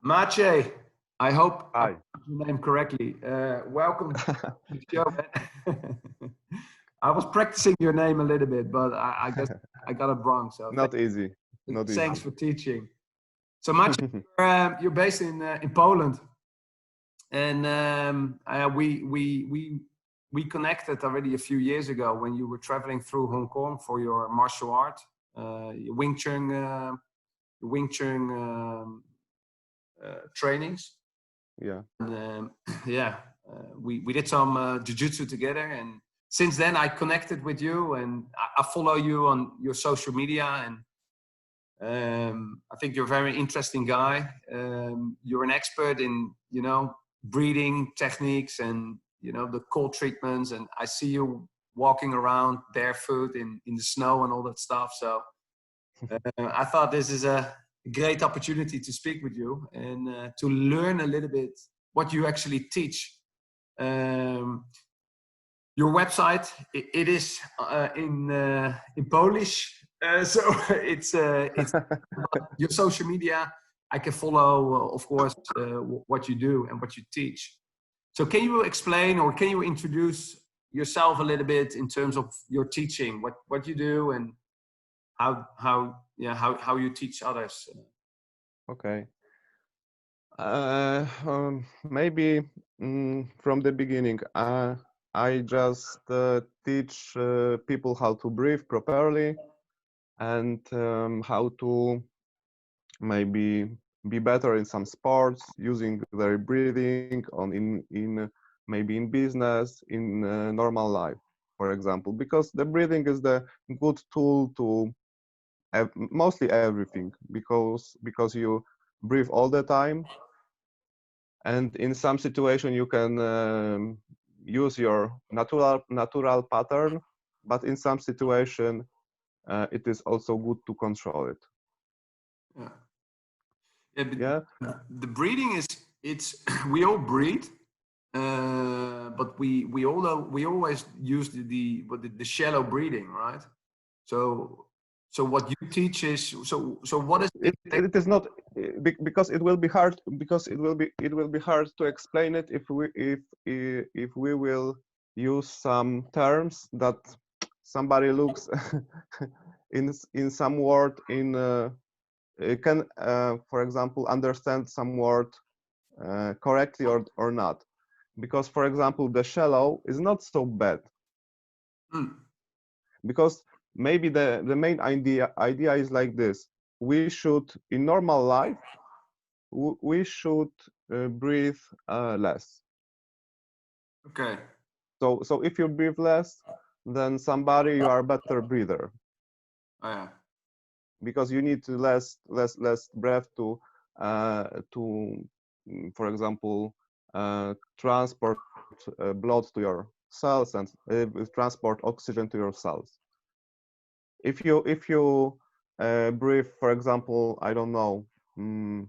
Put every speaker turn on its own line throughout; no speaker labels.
Maciej, I hope I
Hi.
pronounced your name correctly. Welcome to the show, man. I was practicing your name a little bit, but I guess I got it wrong. So
Not easy. Not
thanks
easy.
for teaching. So Maciej, you're based in Poland, and we connected already a few years ago when you were traveling through Hong Kong for your martial art, your Wing Chun trainings.
Yeah.
And, yeah, we did some jujitsu together, and since then I connected with you, and I follow you on your social media, and I think you're a very interesting guy. You're an expert in breathing techniques and the cold treatments, and I see you walking around barefoot in the snow and all that stuff. So I thought this is a great opportunity to speak with you and to learn a little bit what you actually teach. Um, your website, it is in Polish, so it's your social media. I can follow, of course, what you do and what you teach. So, can you explain or can you introduce yourself a little bit in terms of your teaching, what you do, and how you teach others?
Okay. Maybe from the beginning, I just teach people how to breathe properly and how to maybe be better in some sports using their breathing on in maybe in business, in normal life, for example, because the breathing is the good tool to mostly everything because you breathe all the time, and in some situation you can use your natural pattern, but in some situation it is also good to control it.
Yeah, yeah,
Yeah.
the breathing is it's we all breathe, but we always use the shallow breathing, right? So what you teach is so what is the
It is not because it will be hard, because it will be hard to explain it if we will use some terms that somebody looks in some word in can for example understand some word correctly or not, because for example the shallow is not so bad,
Hmm.
because maybe the main idea is like this: we should in normal life we should breathe less.
Okay.
So if you breathe less than somebody, you are a better breather,
Oh, yeah.
because you need less breath to for example transport blood to your cells and transport oxygen to your cells. If you breathe, for example, I don't know, mm,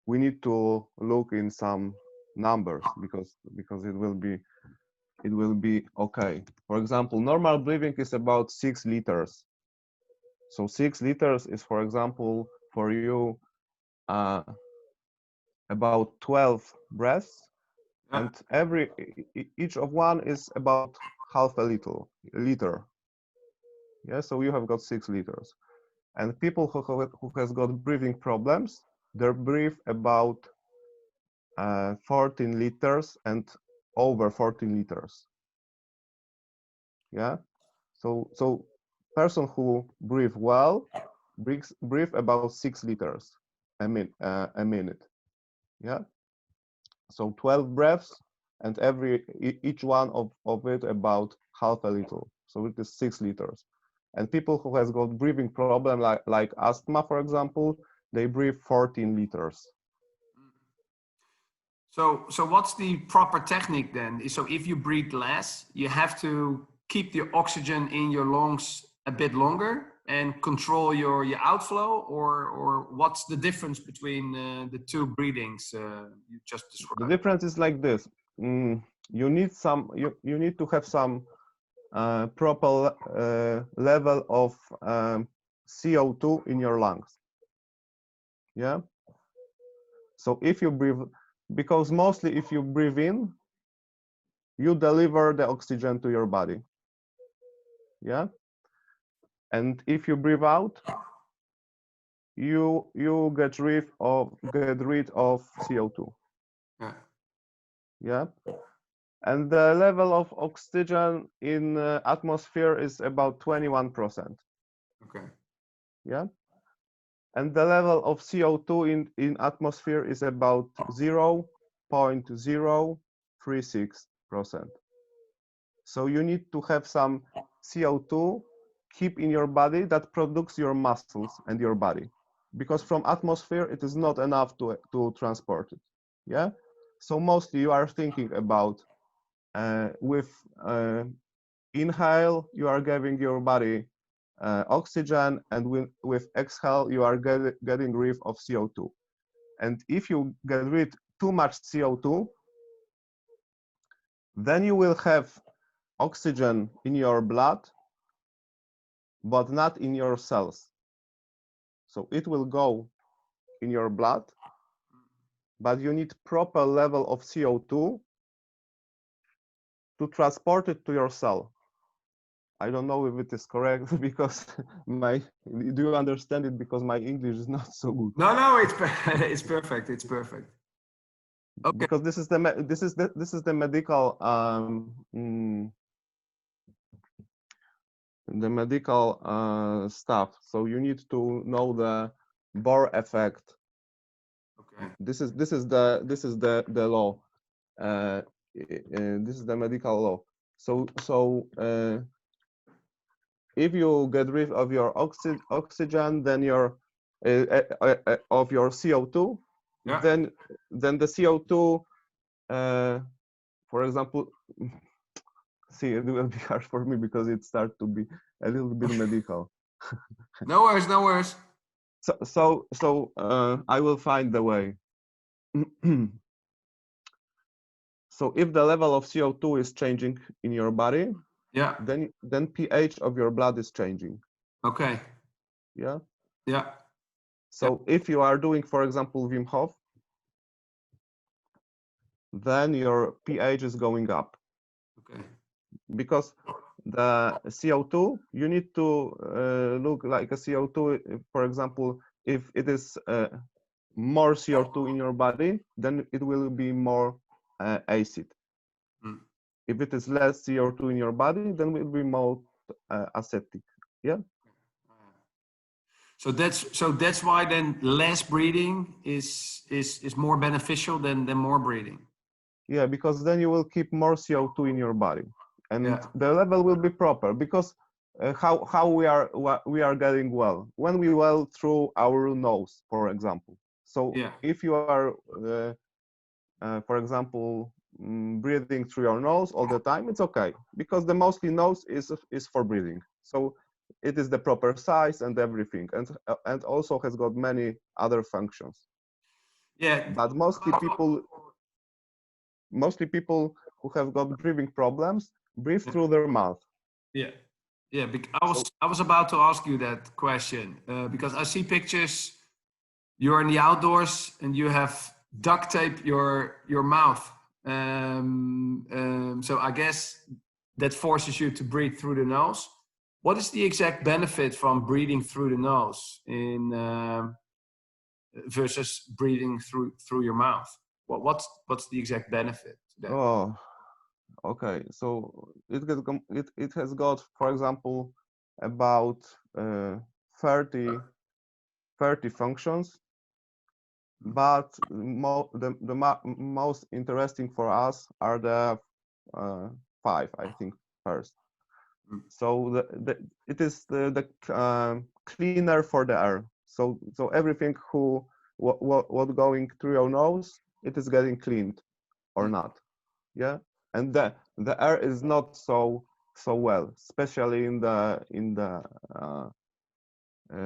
we need to look in some numbers because it will be okay. For example, normal breathing is about 6 liters. So 6 liters is, for example, for you uh, about 12 breaths,
Yeah.
and each of one is about half a liter. Yeah, so you have got 6 liters. And people who has got breathing problems, they breathe about 14 liters and over 14 liters. Yeah. So person who breathe well breathe about 6 liters a minute. Yeah. So 12 breaths, and each one of it about half a liter. So it is 6 liters. And people who has got breathing problem like asthma, for example, they breathe 14 liters.
So what's the proper technique then? So if you breathe less, you have to keep the oxygen in your lungs a bit longer and control your outflow, or what's the difference between the two breathings you just
The
described?
difference is like this. You need to have some proper level of CO2 in your lungs. Yeah. So if you breathe, because mostly if you breathe in, you deliver the oxygen to your body. Yeah. And if you breathe out, you get rid of CO2.
Yeah.
Yeah. And the level of oxygen in atmosphere is about 21%.
Okay.
Yeah. And the level of CO2 in atmosphere is about 0.036%. So you need to have some CO2 keep in your body that produces your muscles and your body. Because from atmosphere, it is not enough to transport it. Yeah. So mostly you are thinking about with inhale, you are giving your body oxygen, and with exhale, you are getting rid of CO2. And if you get rid too much CO2, then you will have oxygen in your blood, but not in your cells. So it will go in your blood, but you need proper level of CO2 to transport it to your cell. I don't know if it is correct because do you understand it? Because my English is not so good.
No, it's it's perfect. It's perfect. Okay.
Because this is the medical the medical stuff. So you need to know the Bohr effect.
Okay.
This is the law. This is the medical law. So if you get rid of your oxygen, then of your CO2,
Yeah.
then the CO2, for example, see, it will be hard for me because it starts to be a little bit medical.
No worries. No worries.
So I will find the way. So if the level of CO2 is changing in your body,
Yeah.
then pH of your blood is changing.
Okay.
Yeah.
Yeah.
So if you are doing, for example, Wim Hof, then your pH is going up
Okay.
because the CO2, you need to look like a CO2. For example, if it is more CO2 in your body, then it will be more acid.
Mm.
If it is less CO2 in your body, then it will be more acidic. Yeah.
So that's why then less breathing is more beneficial than more breathing.
Yeah, because then you will keep more CO2 in your body, and
Yeah.
the level will be proper. Because how we are getting well when we well through our nose, for example. So
Yeah.
if you are, for example, breathing through your nose all the time, it's okay because the mostly nose is for breathing. So it is the proper size and everything, and also has got many other functions.
Yeah.
But mostly people who have got breathing problems breathe through their mouth.
Yeah. Yeah.
So
I was about to ask you that question because I see pictures. You're in the outdoors and you have duct tape your mouth. So I guess that forces you to breathe through the nose. What is the exact benefit from breathing through the nose in versus breathing through your mouth? What's the exact benefit to that?
oh, okay. So it has got, for example, about uh, 30 30 functions, but most interesting for us are the uh, five, I think, first.
Mm.
So it is the cleaner for the air. So everything what going through your nose, it is getting cleaned or
Mm.
not. Yeah. And the air is not so well, especially in the uh,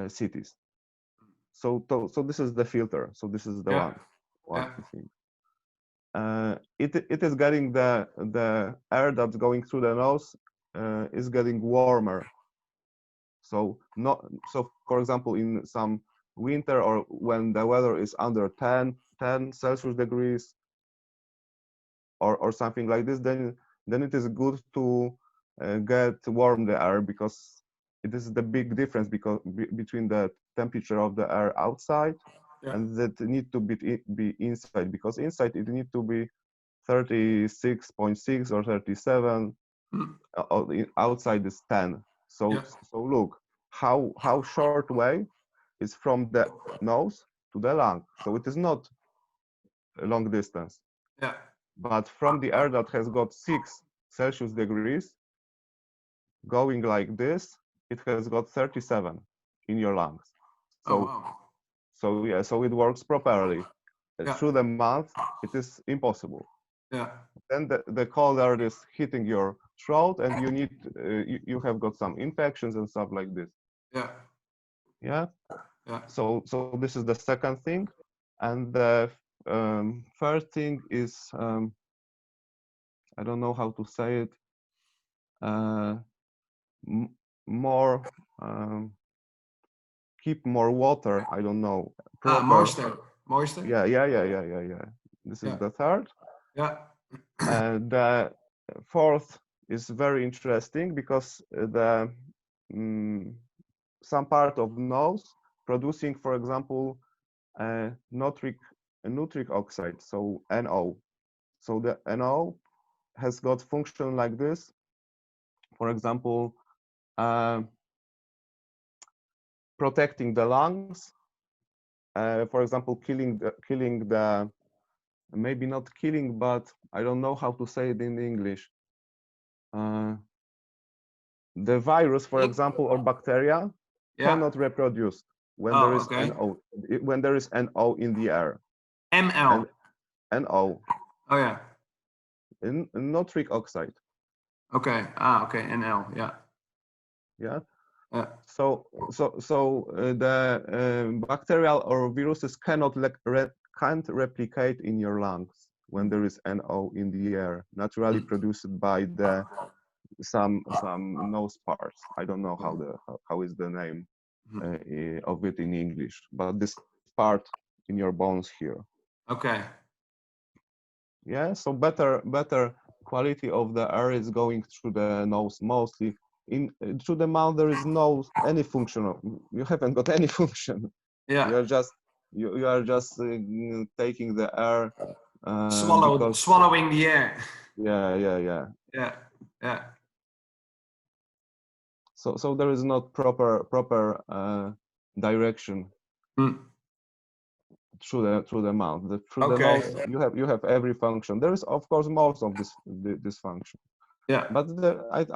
cities. So this is the filter. So this is the
Yeah.
one
Yeah.
thing. It is getting the air that's going through the nose is getting warmer. So for example, in some winter or when the weather is under 10 Celsius degrees or something like this, then it is good to get warm the air, because it is the big difference between the temperature of the air outside
Yeah.
and that need to be inside, because inside it need to be 36.6 or 37.
Mm.
Outside is 10.
Yeah.
So look how short way is from the nose to the lung. So it is not a long distance.
Yeah.
But from the air that has got 6 Celsius degrees going like this, it has got 37 in your lungs.
Oh
So
wow.
so yeah, so it works properly.
Yeah.
Through the month, it is impossible.
Yeah.
Then the cold air is hitting your throat, and you need you have got some infections and stuff like this.
Yeah.
Yeah.
Yeah.
So this is the second thing, and the third thing is I don't know how to say it. Uh, more keep more water. I don't know
Ah,
proper.
moisture. Moisture.
Yeah. This is
Yeah.
the third.
Yeah.
The fourth is very interesting because the mm, some part of nose producing, for example, nitric nitric oxide, so NO. So the NO has got function like this. For example, uh, protecting the lungs. For example, killing the maybe not killing, but I don't know how to say it in English. Uh, the virus, for example, or bacteria
Yeah.
cannot reproduce when there
Oh,
is
okay.
NO when there is NO in the air. And
ML.
NO,
Oh yeah.
nitric oxide.
Okay. Ah, okay. NL. Yeah.
Yeah.
Yeah.
So the bacterial or viruses can't replicate in your lungs when there is NO in the air, naturally
Mm.
produced by the some nose parts. I don't know how is the name
Mhm.
of it in English, but this part in your bones here.
Okay.
Yeah, so better quality of the air is going through the nose mostly. In through the mouth there is no any function. You haven't got any function.
Yeah.
You are just you are just taking the air because
Swallowing the air.
yeah.
Yeah. Yeah.
So there is not proper direction
Mm.
through the mouth. Through the
Okay.
nose you have every function. There is of course most of this function,
Yeah.
but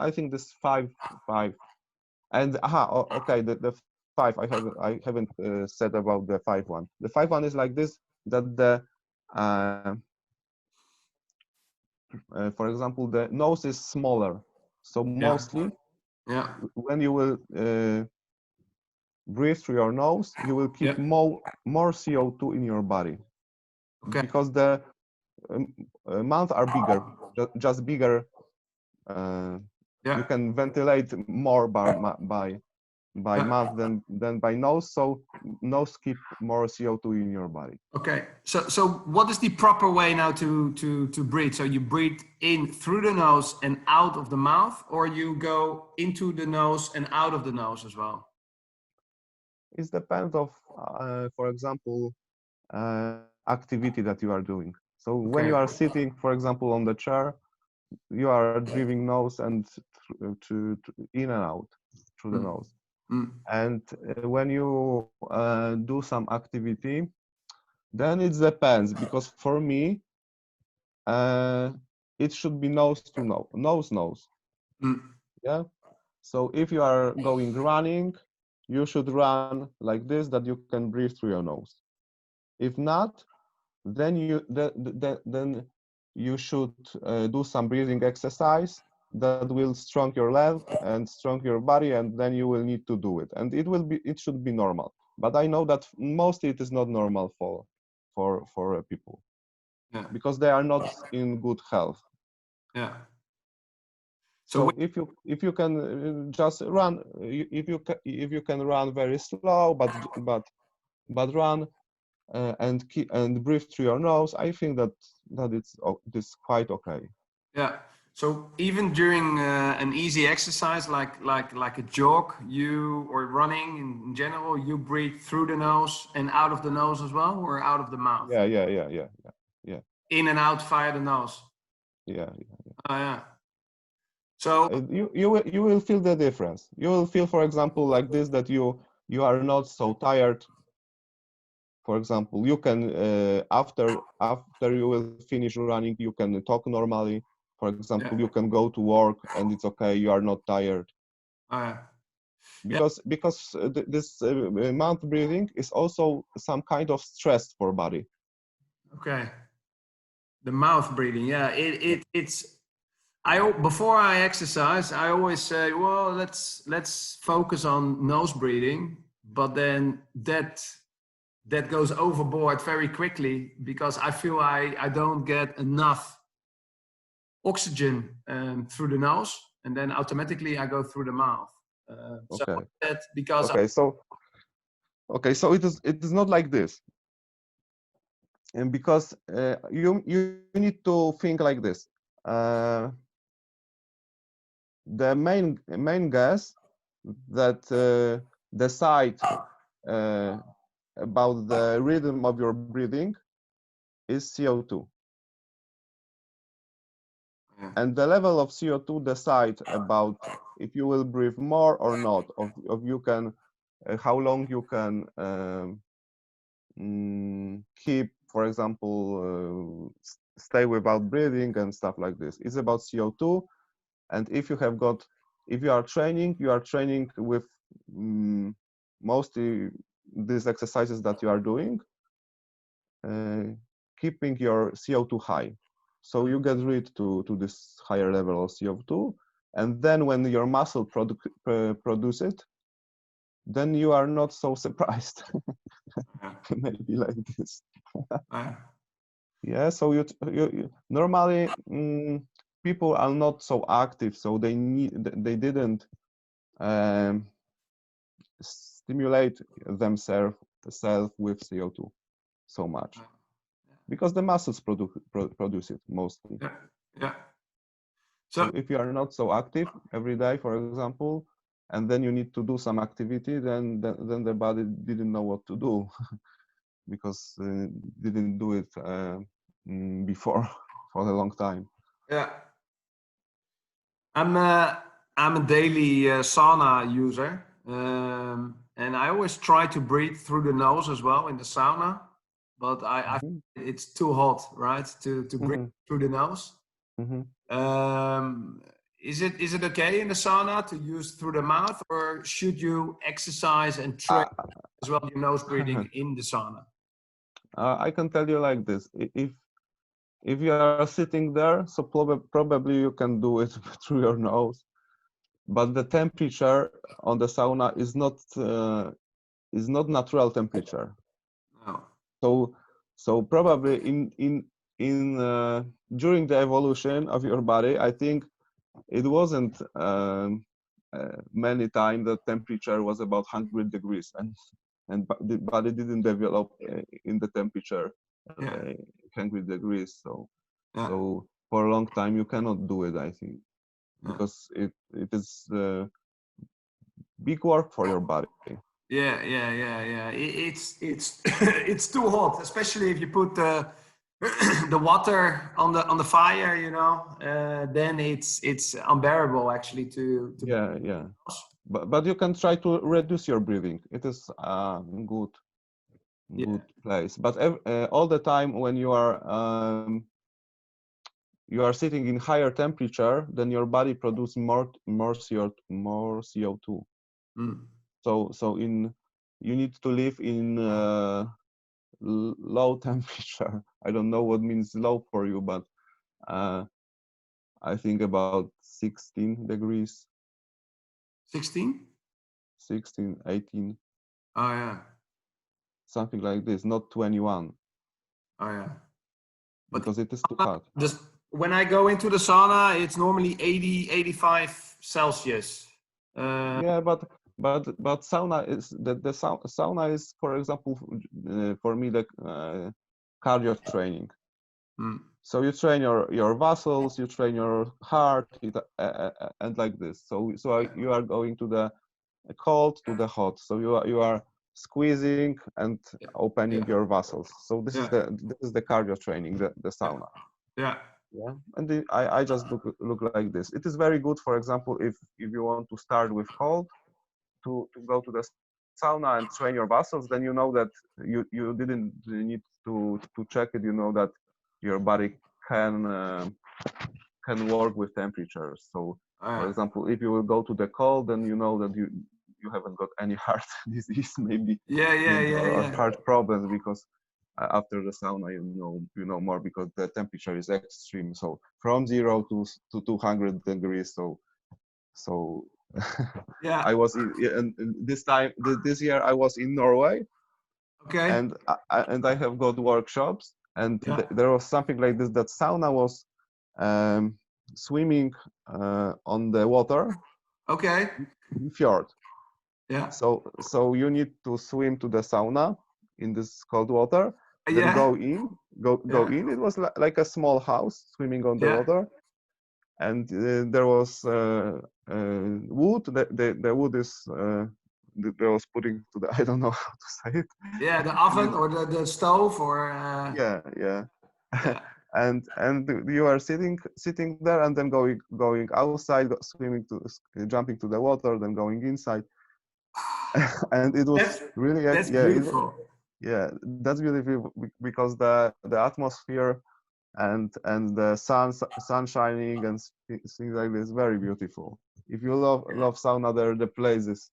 I think this five. And okay, the five I haven't said about the five one. The five one is like this, that the for example the nose is smaller, so
Yeah.
mostly
Yeah.
when you will breathe through your nose, you will
Yeah.
keep more CO2 in your body
Okay.
because the mouths are bigger, just bigger. Uh,
Yeah.
you can ventilate more by
Yeah.
mouth than by nose, so nose keep more CO2 in your body.
Okay. So what is the proper way now to breathe? So you breathe in through the nose and out of the mouth, or you go into the nose and out of the nose as well?
It depends of, for example, activity that you are doing. So when
Okay.
you are sitting, for example, on the chair, you are driving nose and to in and out through the
Mm.
nose.
Mm.
And when you do some activity, then it depends because for me, uh, it should be nose to nose.
Mm.
Yeah. So if you are going running, you should run like this that you can breathe through your nose. If not, then then you should do some breathing exercise that will strong your leg and strong your body, and then you will need to do it, and it should be normal. But I know that mostly it is not normal for people
Yeah.
because they are not in good health.
Yeah. So
So if you can just run, if you can run very slow, but but run and breathe through your nose. I think that it's quite okay.
Yeah. So even during an easy exercise like a jog, you or running in general, you breathe through the nose and out of the nose as well, or out of the mouth?
Yeah.
In and out via the nose.
Yeah.
Oh yeah. So
You will feel the difference. You will feel, for example, like this, that you are not so tired. For example, you can after you will finish running, you can talk normally. For example,
yeah.
you can go to work and it's okay. You are not tired
Oh yeah. Yeah.
because this mouth breathing is also some kind of stress for body.
Okay. The mouth breathing. Yeah.
Yeah.
It's before I exercise, I always say, well, let's focus on nose breathing, but then that goes overboard very quickly because I feel I don't get enough oxygen through the nose, and then automatically I go through the mouth. So
Okay.
that because
So it is not like this, and because you need to think like this. The main guess that decide about the rhythm of your breathing is CO2,
yeah,
and the level of CO2 decide about if you will breathe more or not, of you can how long you can keep, for example, stay without breathing and stuff like this. It's about CO2, and if you are training, with mostly these exercises that you are doing, uh, keeping your CO2 high. So you get rid to this higher level of CO2, and then when your muscle produce it, then you are not so surprised.
yeah,
Maybe like this.
yeah.
Yeah. So normally people are not so active, so they didn't um, stimulate themselves with CO2 so much because the muscles produce it mostly.
Yeah, yeah. So
So if you are not so active every day, for example, and then you need to do some activity, then the body didn't know what to do because didn't do it before for a long time.
yeah, I'm a daily sauna user, and I always try to breathe through the nose as well in the sauna, but I
Mhm,
it's too hot, right? To breathe
mhm,
through the nose.
mhm.
Um, is it okay in the sauna to use through the mouth, or should you exercise and train
Uh,
as well your nose breathing in the sauna?
I can tell you like this: if you are sitting there, so probably you can do it through your nose, but the temperature on the sauna is not natural temperature.
No.
So probably in during the evolution of your body, I think it wasn't many times the temperature was about 100 degrees, and the body didn't develop in the temperature
Yeah.
100 degrees.
Yeah.
So for a long time you cannot do it, I think,
Yeah.
because it is big work for your body.
Yeah. It's it's too hot, especially if you put the the water on the fire. You know, then it's unbearable actually to.
Yeah. But you can try to reduce your breathing. It is a good
Yeah.
place. But all the time when you are sitting in higher temperature, then your body produce more CO2.
Mm.
So you need to live in low temperature. I don't know what means low for you, but uh, I think about 16 degrees,
16?
16, 18,
Oh yeah.
something like this, not 21,
Oh yeah. But
because it is too hot.
just when I go into the sauna, it's normally 80, 85 Celsius. Uh,
Yeah, but sauna is sauna is, for example, for me, the cardio training. So you train your muscles, you train your heart, and like this. So you are going to the cold to the hot. So you are squeezing and opening your muscles. So this is the cardio training, the sauna.
Yeah.
Yeah, and I just look like this. It is very good, for example, if you want to start with cold, to go to the sauna and train your muscles, then you know that you didn't need to check it. You know that your body can work with temperatures. So, for example, if you will go to the cold, then you know that you haven't got any heart disease, maybe or heart problems, because after the sauna you know more, because the temperature is extreme. So from 0 to 200 degrees. So
Yeah.
I was and this year I was in Norway.
Okay.
And I have got workshops, and
Yeah.
there was something like this, that sauna was swimming on the water.
Okay.
In fjord.
Yeah.
So you need to swim to the sauna in this cold water, then go in. It was like a small house swimming on the water, and there was wood. The wood is that was putting to the, I don't know how to say it.
Yeah, the oven or the stove or.
Yeah.
Yeah.
and you are sitting there, and then going outside, swimming to jumping to the water, then going inside. And it was really,
that's beautiful.
That's beautiful, because the atmosphere and the sun shining and things like this, very beautiful. If you love sauna, there the places.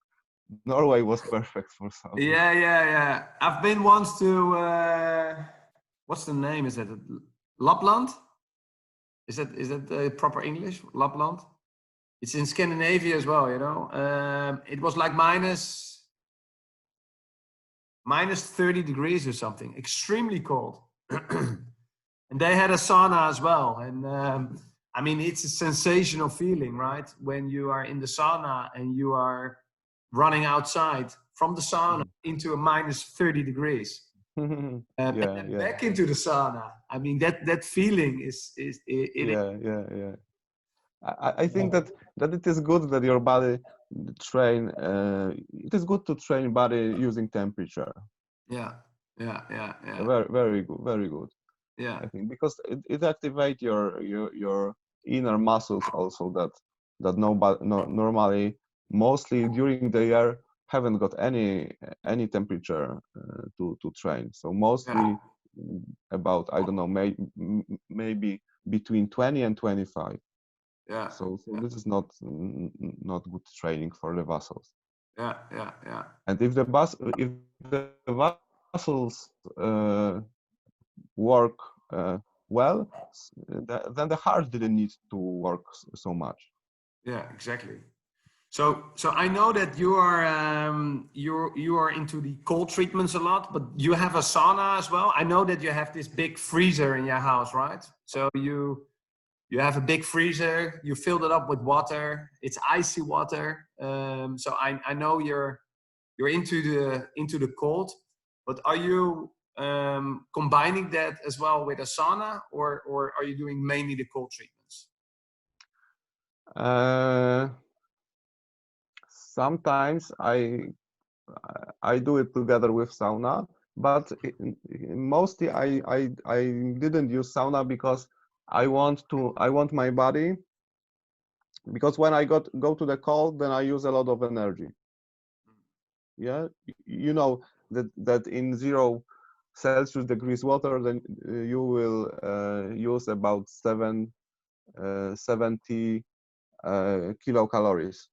Norway was perfect for sauna.
Yeah. I've been once to what's the name? Is it Lapland? Is that proper English? Lapland? It's in Scandinavia as well, you know. It was like minus 30 degrees or something, extremely cold. And they had a sauna as well. And I mean, it's a sensational feeling, right? When you are in the sauna and you are running outside from the sauna into a minus 30 degrees. And then back into the sauna. I mean, that feeling is
yeah. I think that it is good that your body train. It is good to train body using temperature.
Yeah.
Very good, very good.
Yeah.
I think, because it activates your inner muscles also, that normally, mostly during the year, haven't got any temperature to train. So mostly about, I don't know, maybe between 20 and 25.
Yeah.
So this is not good training for the muscles.
Yeah.
And if the muscles work well, then the heart didn't need to work so much.
Yeah, exactly. So I know that you are you are into the cold treatments a lot, but you have a sauna as well. I know that you have this big freezer in your house, right? So you have a big freezer. You filled it up with water. It's icy water. So I know you're into the cold, but are you combining that as well with a sauna, or are you doing mainly the cold treatments?
Sometimes I do it together with sauna, but mostly I didn't use sauna, because I want my body, because when I go to the cold, then I use a lot of energy. Yeah, you know that in 0 Celsius degrees water, then you will use about 70 kilocalories.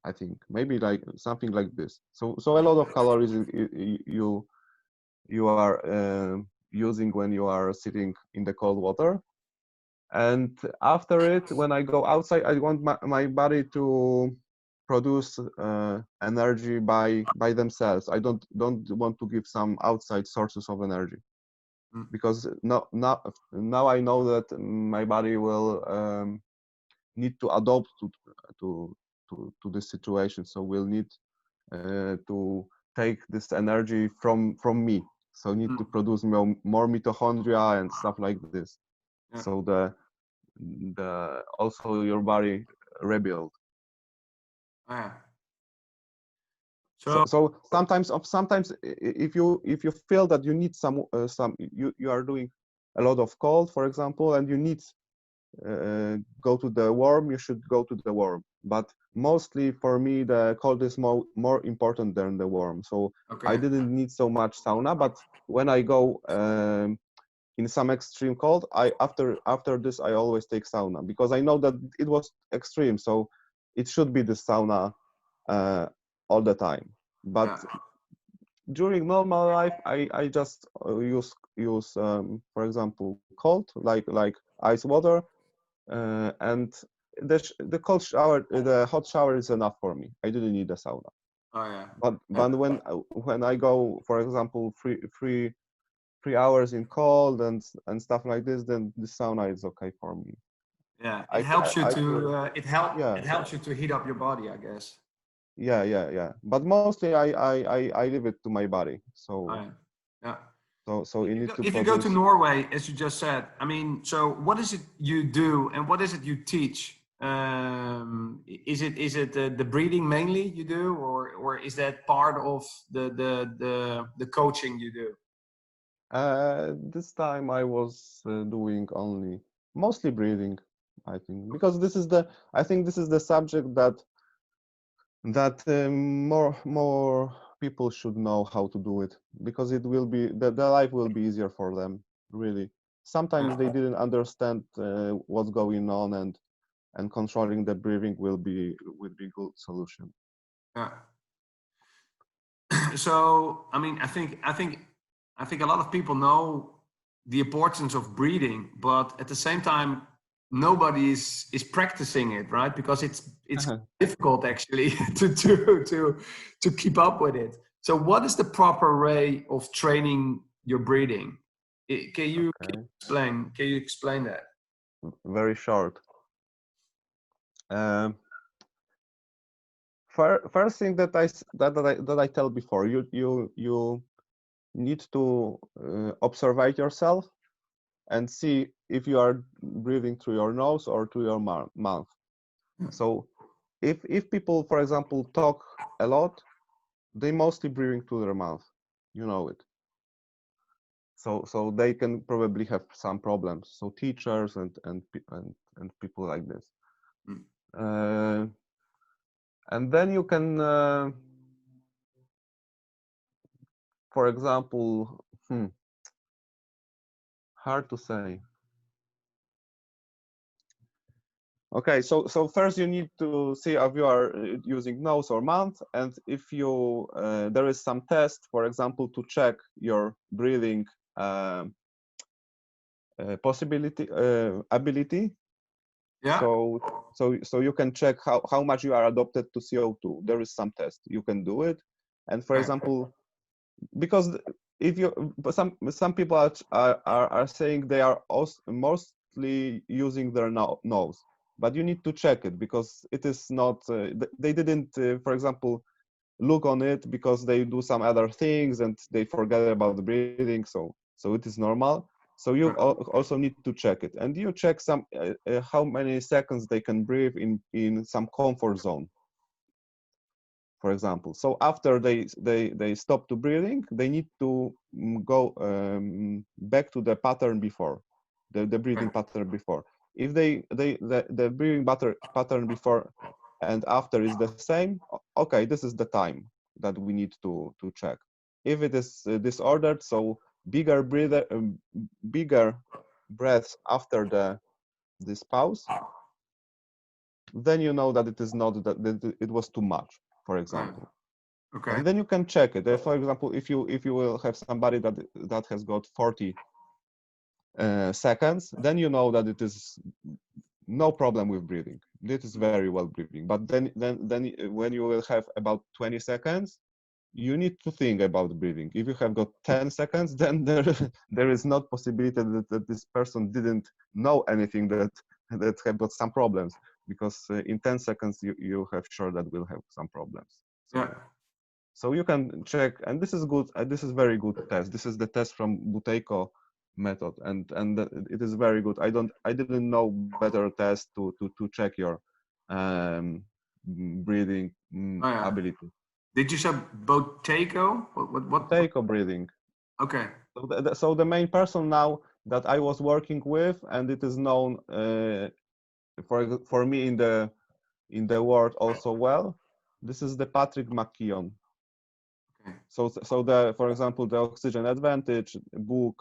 I think maybe like something like this. So a lot of calories you are using when you are sitting in the cold water. And after it, when I go outside, I want my body to produce energy by themselves. I don't want to give some outside sources of energy, because now I know that my body will need to adopt to this situation. So we'll need to take this energy from me. So need to produce more mitochondria and stuff like this.
Yeah.
So the also your body rebuild.
Yeah.
So sometimes if you feel that you need some you are doing a lot of cold, for example, and you need go to the warm, you should go to the warm. But mostly for me, the cold is more important than the warm. So I didn't need so much sauna, but when I go in some extreme cold, I after this I always take sauna because I know that it was extreme, so it should be the sauna all the time. But during normal life, I just use for example cold like ice water, and the cold shower, the hot shower is enough for me. I didn't need a sauna.
Oh yeah.
But when I go, for example, 3 hours in cold and stuff like this, then the sauna is okay for me.
Yeah, it helps you to
yeah.
it helps you to heat up your body, I guess.
Yeah. But mostly I leave it to my body. So
yeah.
So you need to
if you go to Norway, as you just said, I mean, so what is it you do and what is it you teach? Is it the breathing mainly you do, or is that part of the coaching you do?
This time I was doing mostly breathing, I think, because I think this is the subject that more people should know how to do it, because it will be the life will be easier for them, really. Sometimes they didn't understand what's going on, and controlling the breathing will be good solution.
Yeah. So I mean, I think a lot of people know the importance of breathing, but at the same time, nobody is practicing it, right? Because it's difficult actually to keep up with it. So what is the proper way of training your breathing? Can you explain that?
Very short. First thing that I tell before, you need to observe yourself and see if you are breathing through your nose or through your mouth. So if people, for example, talk a lot, they mostly breathing through their mouth. You know it. So they can probably have some problems. So teachers and people like this. And then you can, for example, hard to say. Okay, so first you need to see if you are using nose or mouth, and if you there is some test, for example, to check your breathing ability.
Yeah.
So you can check how much you are adapted to CO2. There is some test you can do it, and for example, because if you some people are saying they are mostly using their nose, but you need to check it because it is not they didn't for example look on it because they do some other things and they forget about the breathing, so it is normal. So you also need to check it, and you check some how many seconds they can breathe in some comfort zone, for example. So after they stop to breathing, they need to go back to the pattern before, the breathing pattern before. If the breathing pattern before and after is the same, okay, this is the time that we need to check. If it is disordered, so bigger breaths after this pause, then you know that it is not that it was too much, for example.
Okay.
And then you can check it. For example, if you will have somebody that has got 40 seconds, then you know that it is no problem with breathing. It is very well breathing. But then when you will have about 20 seconds, you need to think about breathing. If you have got 10 seconds, then there is not possibility that this person didn't know anything, that have got some problems. because in 10 seconds you have sure that will have some problems. So,
Yeah.
so you can check, and this is good. This is very good test. This is the test from Buteyko method, and it is very good. I didn't know better test to check your breathing
Oh, yeah.
ability.
Did you say Botego? What?
Buteyko breathing.
Okay.
So the main person now that I was working with, and it is known for me in the world also well. This is the Patrick McKeown.
Okay.
So the, for example, the Oxygen Advantage book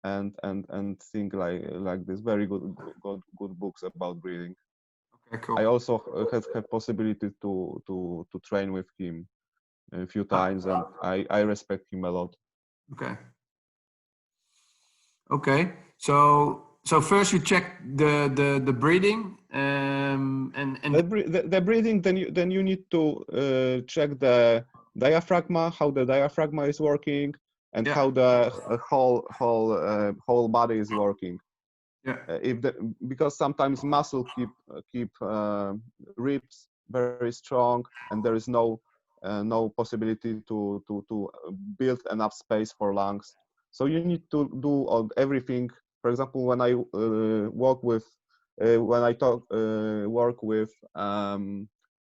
and things like this, very good books about breathing.
Okay. Cool.
I also had possibility to train with him a few times, and I respect him a lot.
Okay. Okay. So first you check the breathing, and
The breathing, then you need to check the diaphragma, how the diaphragma is working, and
yeah,
how the whole body is working.
yeah,
Because sometimes muscle keep ribs very strong, and there is no possibility to build enough space for lungs. So you need to do everything. For example, when I work with work with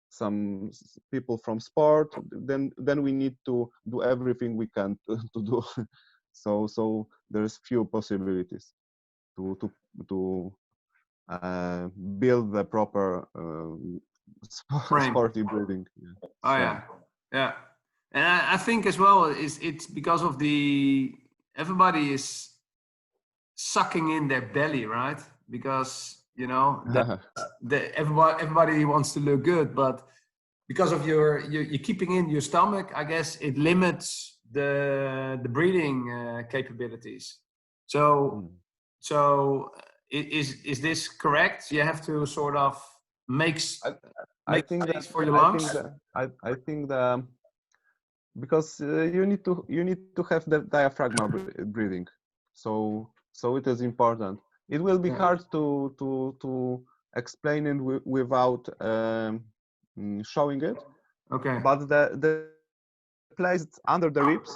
some people from sport, then we need to do everything we can to do. So there's few possibilities to build the proper
frame.
sporty breathing.
Oh yeah, yeah. And I think as well it's because of everybody is sucking in their belly, right? Because everybody wants to look good, but because of you're keeping in your stomach, I guess it limits the breathing capabilities. So is this correct? You have to sort of make
I think
space
that
for your lungs.
I think that because you need to have the diaphragma breathing, so it is important. It will be hard to explain it without showing it.
Okay.
But the place under the ribs,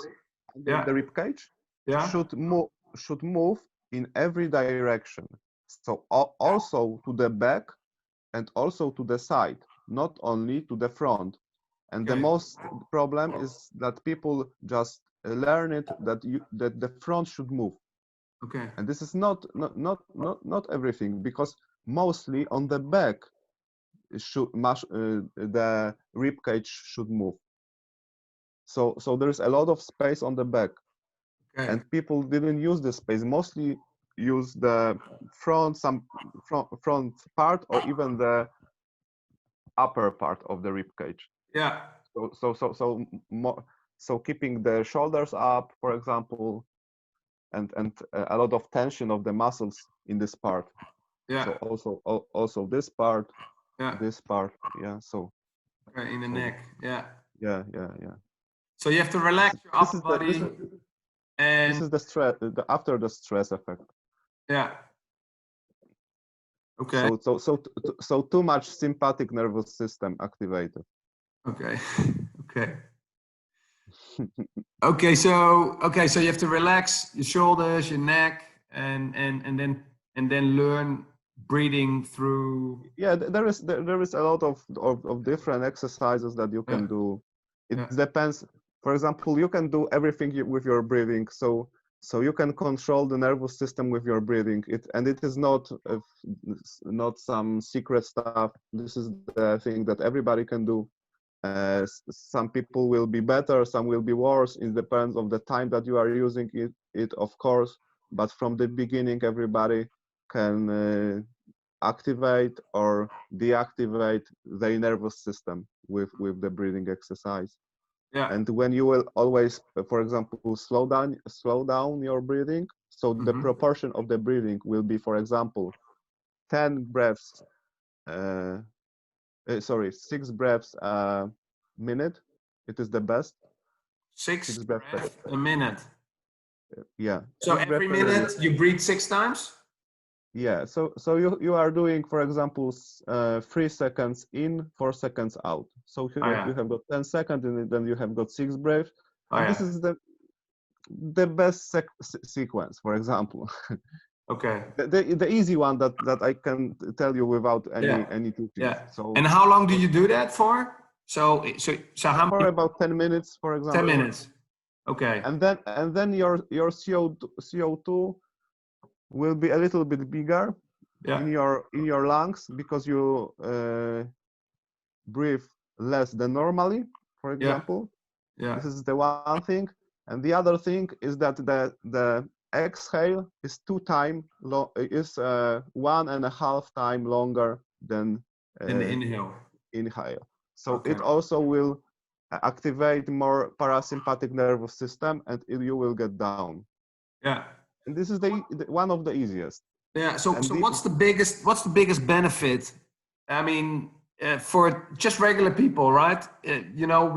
under
Yeah.
the rib cage,
Yeah.
should move in every direction. So also to the back and also to the side, not only to the front. And the
Okay.
most problem is that people just learn it that the front should move.
Okay.
And this is not everything, because mostly on the back the rib cage should move. So there's a lot of space on the back,
Okay.
and people didn't use the space. Mostly use the front part, or even the upper part of the rib cage.
Yeah.
So keeping the shoulders up, for example, and a lot of tension of the muscles in this part.
Yeah.
So also this part,
Yeah.
yeah. So
Okay. In the
so
neck. Yeah.
yeah.
So you have to relax your upper body
This
and
is the stress, after the stress effect.
yeah. Okay.
So too much sympathetic nervous system activated.
Okay. Okay. So you have to relax your shoulders, your neck, and then learn breathing through.
Yeah, there is a lot of different exercises that you can do. It depends. For example, you can do everything with your breathing. So you can control the nervous system with your breathing. It is not some secret stuff. This is the thing that everybody can do. Some people will be better, some will be worse. It depends on the time that you are using it, of course. But from the beginning, everybody can activate or deactivate the nervous system with the breathing exercise.
Yeah.
And when you will always, for example, slow down your breathing, so the proportion of the breathing will be, for example, 10 breaths 6 breaths a minute. It is the best.
Six
breaths
breaths a minute.
yeah.
So
6 breaths
every
per minute.
minute you breathe 6 times?
Yeah, so you are doing, for example, 3 seconds in, 4 seconds out. So
Oh
you
yeah.
have got 10 seconds, and then you have got 6 breaths,
Oh
and this
yeah.
is the best sequence, for example.
Okay.
The easy one that I can tell you without
Yeah.
any teaching.
Yeah.
So
And how long do you do that for? So how
for
many?
about 10 minutes, for
10
example,
minutes. Okay.
and then your CO2 will be a little bit bigger
Yeah.
in your lungs because you breathe less than normally, for
Yeah.
example.
Yeah.
This is the one thing, and the other thing is that the exhale is 1.5 time longer than
Then the
uh,
inhale.
inhale. So
Okay.
it also will activate more parasympathetic nervous system, and you will get down.
Yeah.
And this is one of the easiest.
Yeah. So
And
so what's the biggest benefit? I mean, for just regular people, right?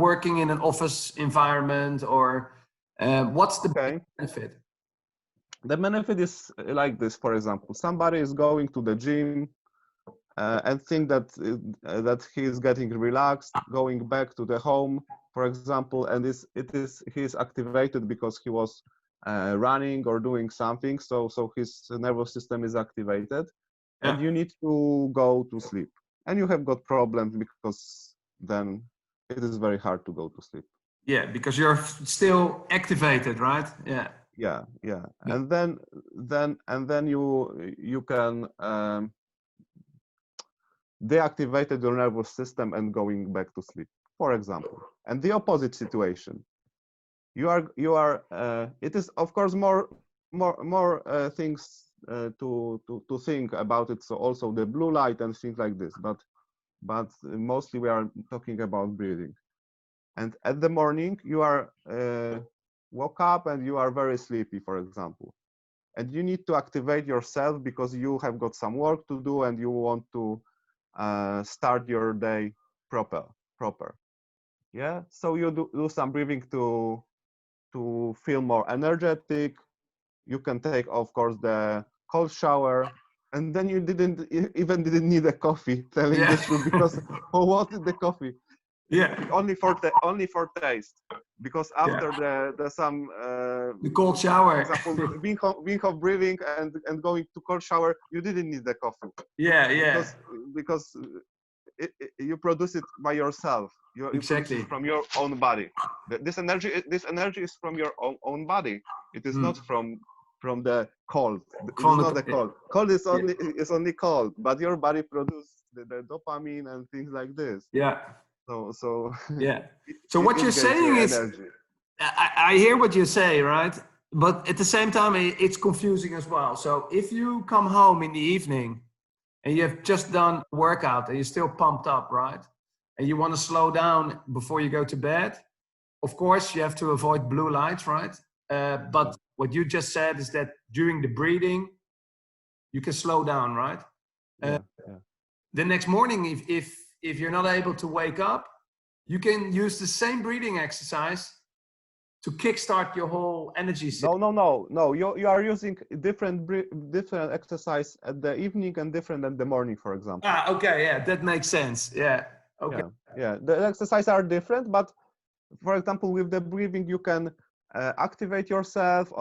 Working in an office environment, or what's the
okay,
biggest benefit?
the benefit is like this. For example, somebody is going to the gym and think that he is getting relaxed, going back to the home, for example, and he is activated because he was running or doing something. So his nervous system is activated, and
Yeah.
you need to go to sleep, and you have got problems because then it is very hard to go to sleep.
Yeah, because you're still activated, right? Yeah.
Yeah,
Yeah.
and then you can deactivated your nervous system and going back to sleep, for example. And the opposite situation, it is of course more things to think about it. So also the blue light and things like this, but mostly we are talking about breathing. And at the morning you are woke up and you are very sleepy, for example, and you need to activate yourself because you have got some work to do and you want to start your day proper. Yeah, so you do some breathing to feel more energetic. You can take, of course, the cold shower, and then you even didn't need a coffee, telling
Yeah.
the truth, because for what is the coffee?
Yeah.
Only for taste, because
Yeah.
after the some
The cold
for
shower.
example, Wim Hof breathing and going to cold shower, you didn't need the coffee
Yeah. Yeah.
because you produce it by yourself. You produce it
Exactly.
from your own body. This energy is from your own body. It is not
Mm.
from the cold. It is
From
not the
the.
cold. Cold
Yeah.
is only cold, but your body produces the dopamine and things like this.
Yeah.
So
Yeah. So what you're
it gives you
saying is,
energy.
I hear what you say, right? But at the same time, it's confusing as well. So if you come home in the evening and you have just done a workout and you're still pumped up, right? And you want to slow down before you go to bed, of course, you have to avoid blue lights, right?
Yeah,
But what you just said is that during the breathing, you can slow down, right? Uh,
yeah.
the next morning, if you're not able to wake up, you can use the same breathing exercise to kickstart your whole energy system.
No. You are using different exercise at the evening and different at the morning, for example.
Ah, okay, yeah, that makes sense. Yeah, okay.
Yeah. The exercises are different, but for example, with the breathing, you can activate yourself,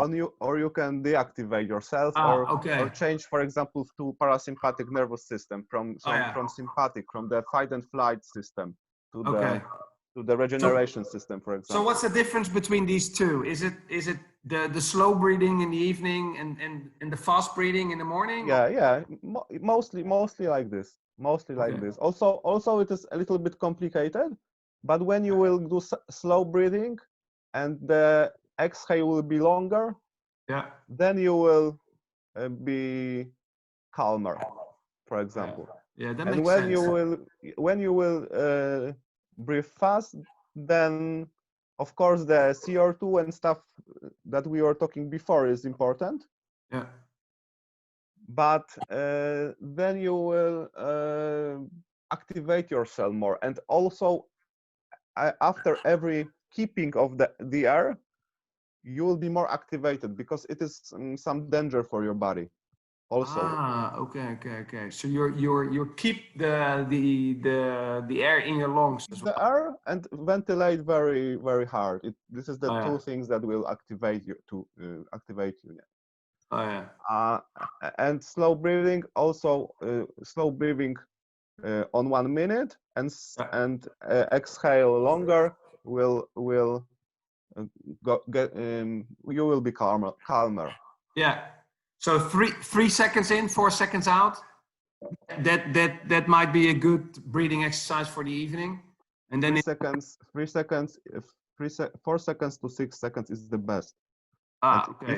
or you can deactivate yourself,
Ah,
or
okay.
change, for example, to parasympathetic nervous system
Oh yeah.
from sympathetic, from the fight and flight system to
Okay.
the
So
regeneration system, for
so what's
example.
the difference between these two? Is it the slow breathing in the evening and the fast breathing in the morning?
Yeah. Mostly like this. Mostly like
Okay.
this. Also, it is a little bit complicated, but when you will do slow breathing, and the exhale will be longer,
Yeah.
then you will be calmer, for
Yeah.
example.
Yeah, that
And
makes sense.
when you will breathe fast, then of course the CO2 and stuff that we were talking before is important,
Yeah.
but then you will activate yourself more. And also, after every keeping of the air, you will be more activated because it is some danger for your body also.
Okay. So you keep the air in your lungs as
The
well.
air and ventilate very, very hard. This is the
Oh yeah.
two things that will activate you to activate you.
Oh yeah.
And slow breathing also, slow breathing on 1 minute
Yeah.
and exhale longer will you will be calmer.
Yeah. So 3 seconds in, 4 seconds out. That might be a good breathing exercise for the evening. And then
3 seconds, 4 seconds to 6 seconds is the best. And
okay.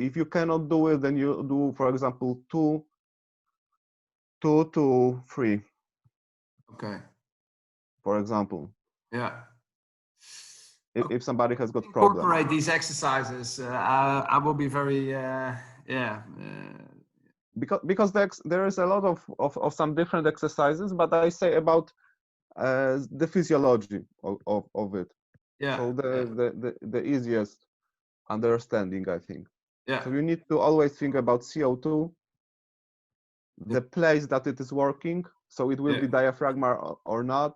if you cannot do it, then you do, for example, two to three,
Okay.
for example,
Yeah.
if somebody has got problem.
Incorporate these exercises. I will be very yeah.
Because there is a lot of some different exercises, but I say about the physiology of it.
Yeah.
So the easiest understanding, I think.
Yeah.
So you need to always think about CO2, the place that it is working, so it will
Yeah.
be diaphragm or not,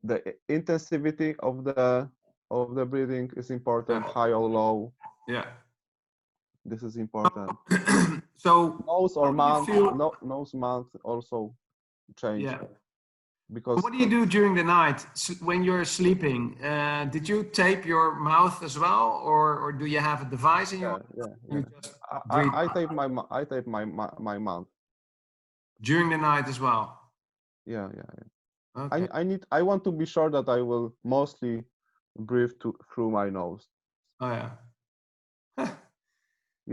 the intensity of the breathing is important,
Yeah.
high or low.
Yeah.
This is important.
So
Nose
how
or
do you
mouth,
feel?
nose mouth also change
Yeah.
because
What do you do during the night when you're sleeping? Did you tape your mouth as well, or do you have a device in your mouth?
yeah.
You just breathe
I tape my mouth.
during the night as well.
Yeah.
Okay.
I want to be sure that I will mostly breathe through my nose.
Oh yeah.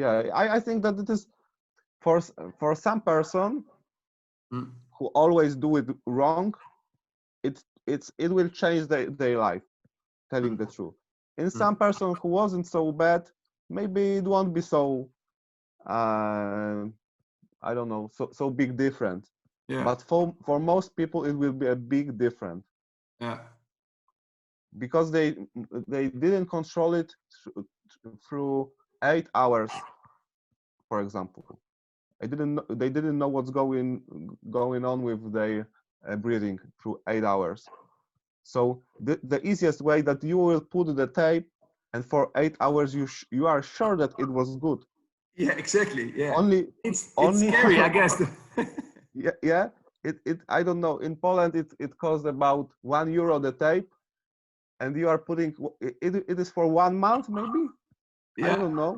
Yeah, I think that it is for some person
Mm,
who always do it wrong, it will change their life, telling
mm,
the truth. In
mm.
some person who wasn't so bad, maybe it won't be so I don't know, so big difference.
Yeah.
But for most people it will be a big difference
Yeah.
because they didn't control it through 8 hours, for example. They didn't know what's going on with their breathing through 8 hours. So the easiest way that you will put the tape, and for 8 hours you are sure that it was good.
Yeah. Exactly. Yeah.
Only
It's
only
scary, I
for
guess.
yeah. It I don't know. In Poland it costs about €1 the tape, and you are putting it is for 1 month maybe. I
Yeah.
don't know,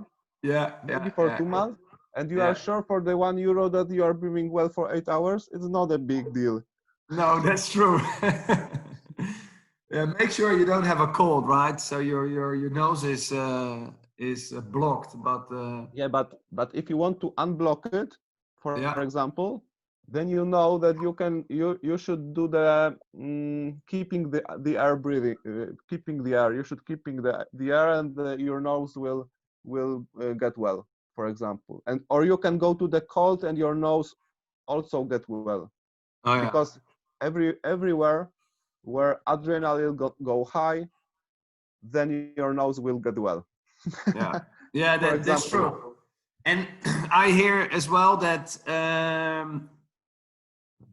Yeah.
maybe
Yeah.
for
Yeah.
2 months, and you are
Yeah.
sure for the €1 that you are breathing well for 8 hours. It's not a big deal.
No, that's true. Yeah, make sure you don't have a cold, right? So your nose is blocked. But
Yeah, but if you want to unblock it, for
yeah,
example, then you know that you should do the keeping the air breathing, keeping the air. You should keeping the air, and your nose will get well, for example. And or you can go to the cold, and your nose also get well,
oh yeah,
because everywhere where adrenaline go high, then your nose will get well.
yeah, yeah.
For
That's
example.
true. And I hear as well that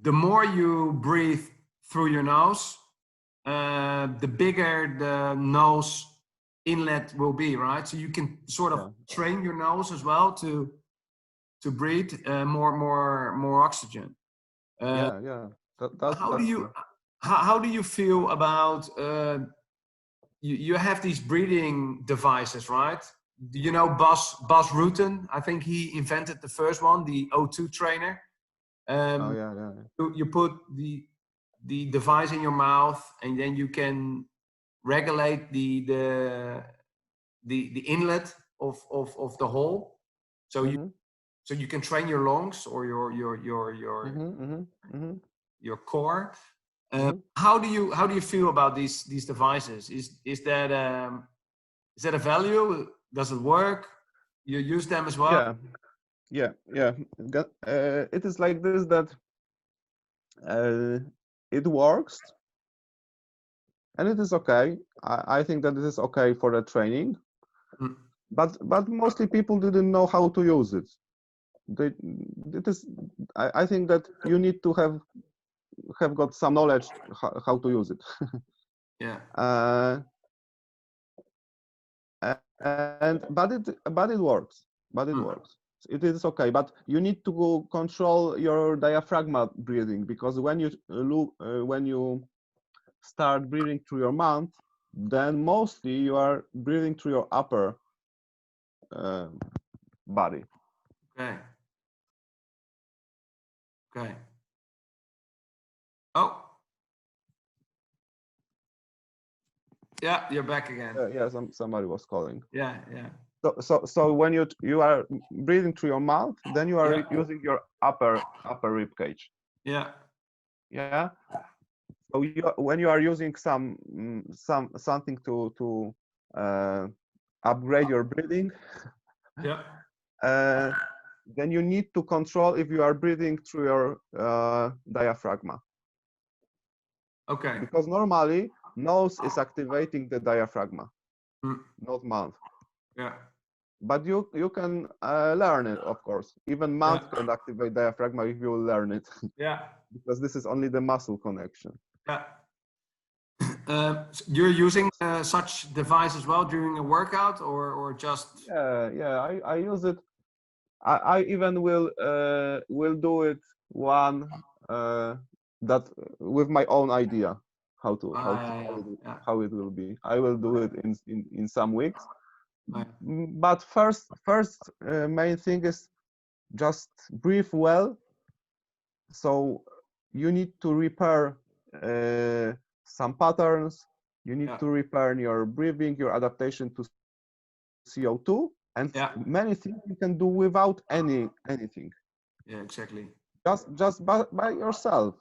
the more you breathe through your nose, the bigger the nose inlet will be, right? So you can sort of
Yeah.
train your nose as well to breathe more oxygen. Uh,
Yeah.
how do
That's
you
true.
how do you feel about you have these breathing devices, right? Do you know Bas Rutten? I think he invented the first one, the O2 trainer.
Oh
Um,
yeah.
you put the device in your mouth, and then you can regulate the inlet of the hole. So
Mm-hmm.
you can train your lungs or
Mm-hmm. Mm-hmm.
your core.
Mm-hmm.
How do you feel about these devices? Is that a value? Does it work? You use them as well?
Yeah. Yeah. It is like this that uh, it works, and it is okay. I think that it is okay for the training.
Mm.
but mostly people didn't know how to use it. It is, I think that you need to have got some knowledge how to use it.
Yeah.
And but it works. But it works. It is okay. But you need to control your diaphragm breathing, because when you when you start breathing through your mouth, then mostly you are breathing through your upper body.
Okay. Okay. Oh. Yeah, you're back again.
Yeah, somebody was calling.
Yeah, yeah.
So when you are breathing through your mouth, then you are using your upper rib cage.
Yeah.
Yeah. So when you are using something to upgrade your breathing,
Yeah.
then you need to control if you are breathing through your diaphragm.
Okay.
Because normally nose is activating the diaphragm, not mouth.
Yeah.
But you can learn it, of course. Even mouth can activate diaphragm if you learn it.
Yeah.
Because this is only the muscle connection.
Yeah. You're using such device as well during a workout, or just?
Yeah. I use it. I even will do it one that with my own idea how it will be. I will do it in some weeks. But first main thing is just breathe well. So you need to repair some patterns. You need to repair your breathing, your adaptation to CO2, and many things you can do without anything.
Yeah, exactly.
Just by yourself.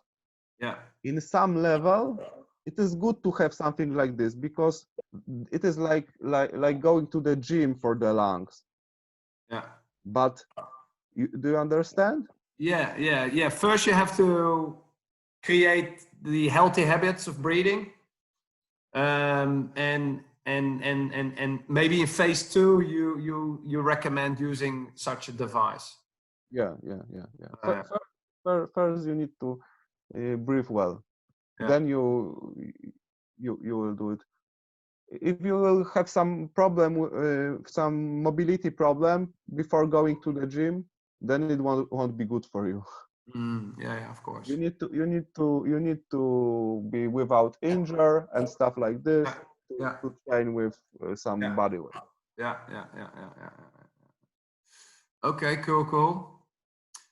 Yeah.
In some level, it is good to have something like this, because it is like going to the gym for the lungs.
Yeah.
But do you understand?
Yeah. First, you have to create the healthy habits of breathing, and maybe in phase 2, you recommend using such a device.
Yeah. First, you need to breathe well. Then you will do it. If you will have some problem, some mobility problem before going to the gym, then it won't be good for you.
Yeah, of course.
You need to be without injury and stuff like this to train with some body weight.
Yeah. Okay, cool.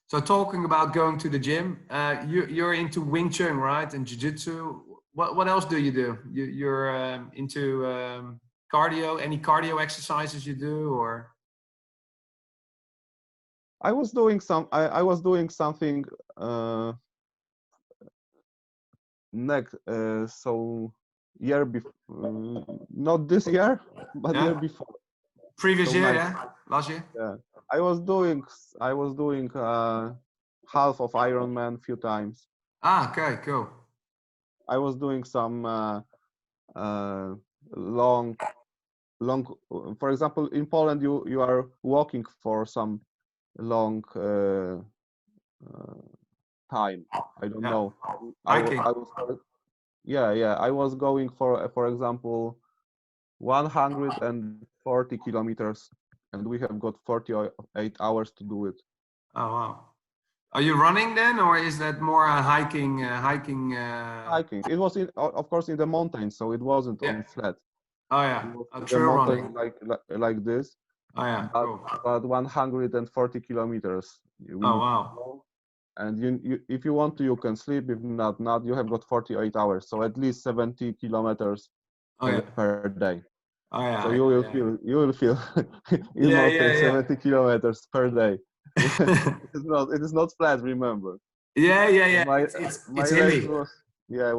So talking about going to the gym, you're into Wing Chun, right? And Jiu-Jitsu. What else do you do? You're into cardio? Any cardio exercises you do, or?
I was doing something next so year before, not this year, but year before.
Previous
So
year, yeah, last year.
Yeah, I was doing half of Ironman few times.
Okay, cool.
I was doing some long. For example, in Poland, you are walking for some long time. I don't know.
Hiking.
I was going for example, 140 kilometers, and we have got 48 hours to do it.
Oh wow. Are you running then, or is that more hiking? Hiking.
Hiking. It was of course in the mountains, so it wasn't on flat.
Oh yeah.
It was
A
in the
trail
mountain
running.
like this.
Oh yeah.
But,
Cool.
but 140 kilometers. We
Oh
need to
wow.
go. And you if you want to, you can sleep. If not, you have got 48 hours. So at least 70 kilometers per day.
Oh yeah.
So you will feel in
Yeah,
mountains
yeah.
70 kilometers per day. It is not flat, remember.
Yeah.
My
It's
legs
hilly.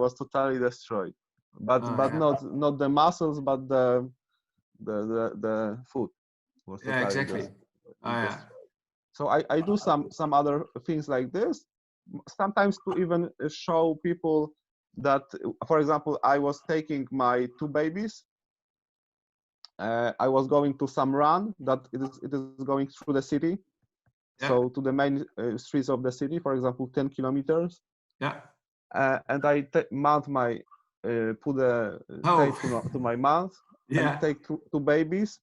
was totally destroyed. But
Oh, yeah.
not the muscles, but the foot was
Yeah,
totally
exactly. Oh yeah.
destroyed. So I do some other things like this, sometimes to even show people that, for example, I was taking my 2 babies I was going to some run that it is going through the city,
Yeah.
so to the main streets of the city, for example, 10 kilometers.
Yeah.
And I mount my put a tape
Oh.
to my mouth and
Yeah.
take two babies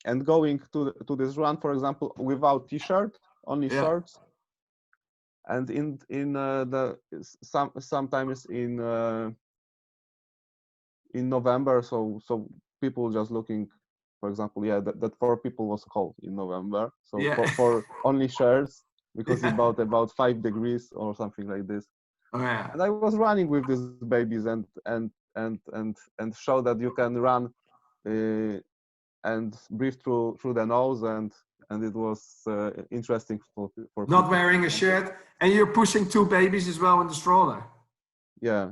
and going to this run, for example, without t-shirt, only
Yeah.
shorts. And in the sometimes in November, so people just looking, for example, yeah, that 4 people was cold in November, so
Yeah.
for only shirts because
Yeah.
about 5 degrees or something like this.
Oh yeah.
And I was running with these babies and show that you can run and breathe through the nose, and it was interesting for
Not
people.
wearing a shirt, and you're pushing 2 babies as well in the stroller.
Yeah,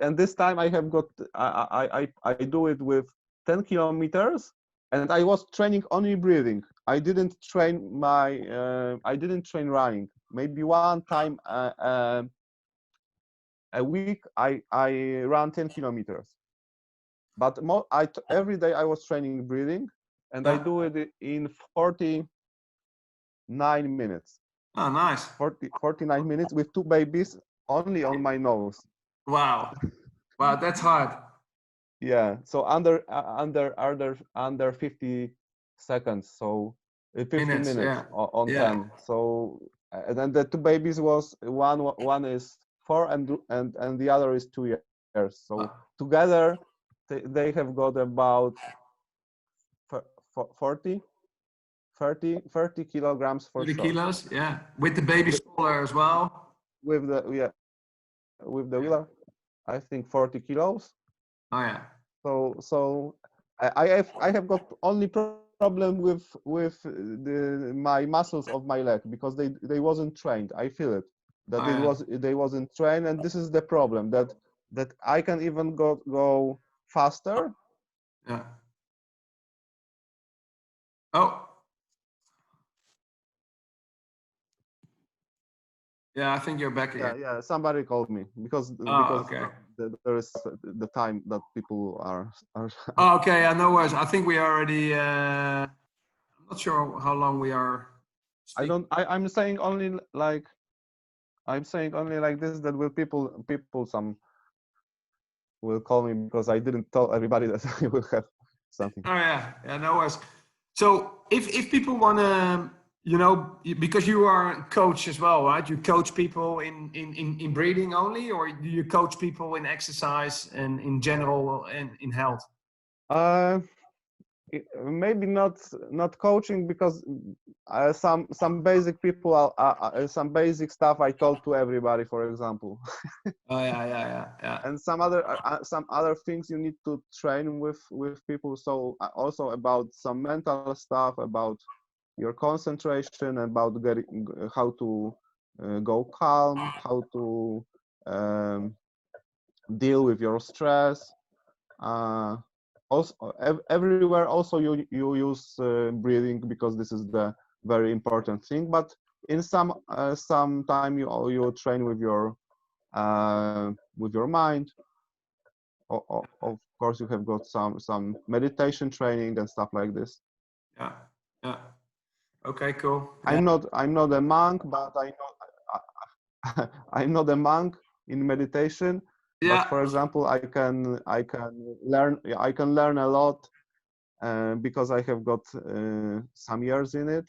and this time I have got I do it with 10 kilometers, and I was training only breathing. I didn't train running. Maybe one time a week I run 10 kilometers, but every day I was training breathing, and I
Yeah.
do it in 49 minutes.
Oh, nice.
49 minutes with 2 babies only on my nose.
Wow. Wow, that's hard.
Yeah, so under 50 seconds, so 50
Minutes.
minutes
Yeah.
on
Yeah.
10. So and then the 2 babies was one is 4 and the other is 2 years. So
Uh,
together they have got about 40 30 kilograms for
30
sure.
kilos. Yeah. With the baby
With,
stroller as well.
with the yeah with the wheeler, I think 40 kilos.
Oh yeah.
So I have got only problem with my muscles of my leg because they wasn't trained. I feel it that
Oh yeah.
they wasn't trained, and this is the problem that I can even go faster.
Yeah. Oh. Yeah, I think you're back again.
Yeah, somebody called me because
Oh, okay.
there is the time that people are
Oh, okay. I know worries. I think we already. I'm not sure how long we are
I
speaking.
don't I'm saying only like I'm saying only like this that will people some will call me because I didn't tell everybody that I will have something.
Oh yeah, yeah, no worries. So if people want to, because you are a coach as well, right? You coach people in breathing only, or do you coach people in exercise and in general and in health?
Uh, Maybe not coaching because some basic people some basic stuff I told to everybody, for example,
Oh yeah, yeah, yeah, yeah.
and some other things you need to train with people. So also about some mental stuff, about your concentration, about getting how to go calm, how to um, deal with your stress. Uh, Also, everywhere also you use breathing because this is the very important thing. But in some time you train with your mind. Of course, you have got some meditation training and stuff like this.
Yeah, yeah. Okay, cool. Yeah,
I'm not a monk, but I'm not a monk in meditation. But
yeah.
for example, I can learn a lot because I have got some years in it,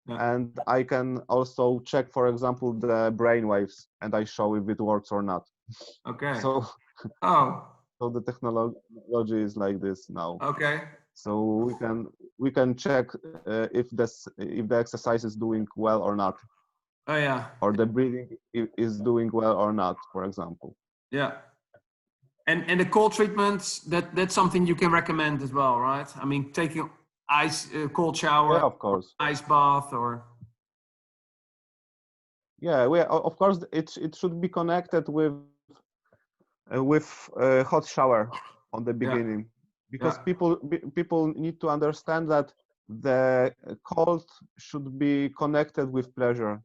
Yeah.
and I can also check, for example, the brain waves, and I show if it works or not.
Okay.
So,
Oh,
so the technology is like this now.
okay.
So we can check if the exercise is doing well or not,
Oh yeah,
or the breathing is doing well or not, for example.
yeah. And the cold treatments, that's something you can recommend as well, right? I mean, taking cold
Yeah,
shower,
of course.
ice bath, or
Yeah, of course it should be connected with hot shower on the
yeah,
beginning, because
yeah,
people need to understand that the cold should be connected with pleasure,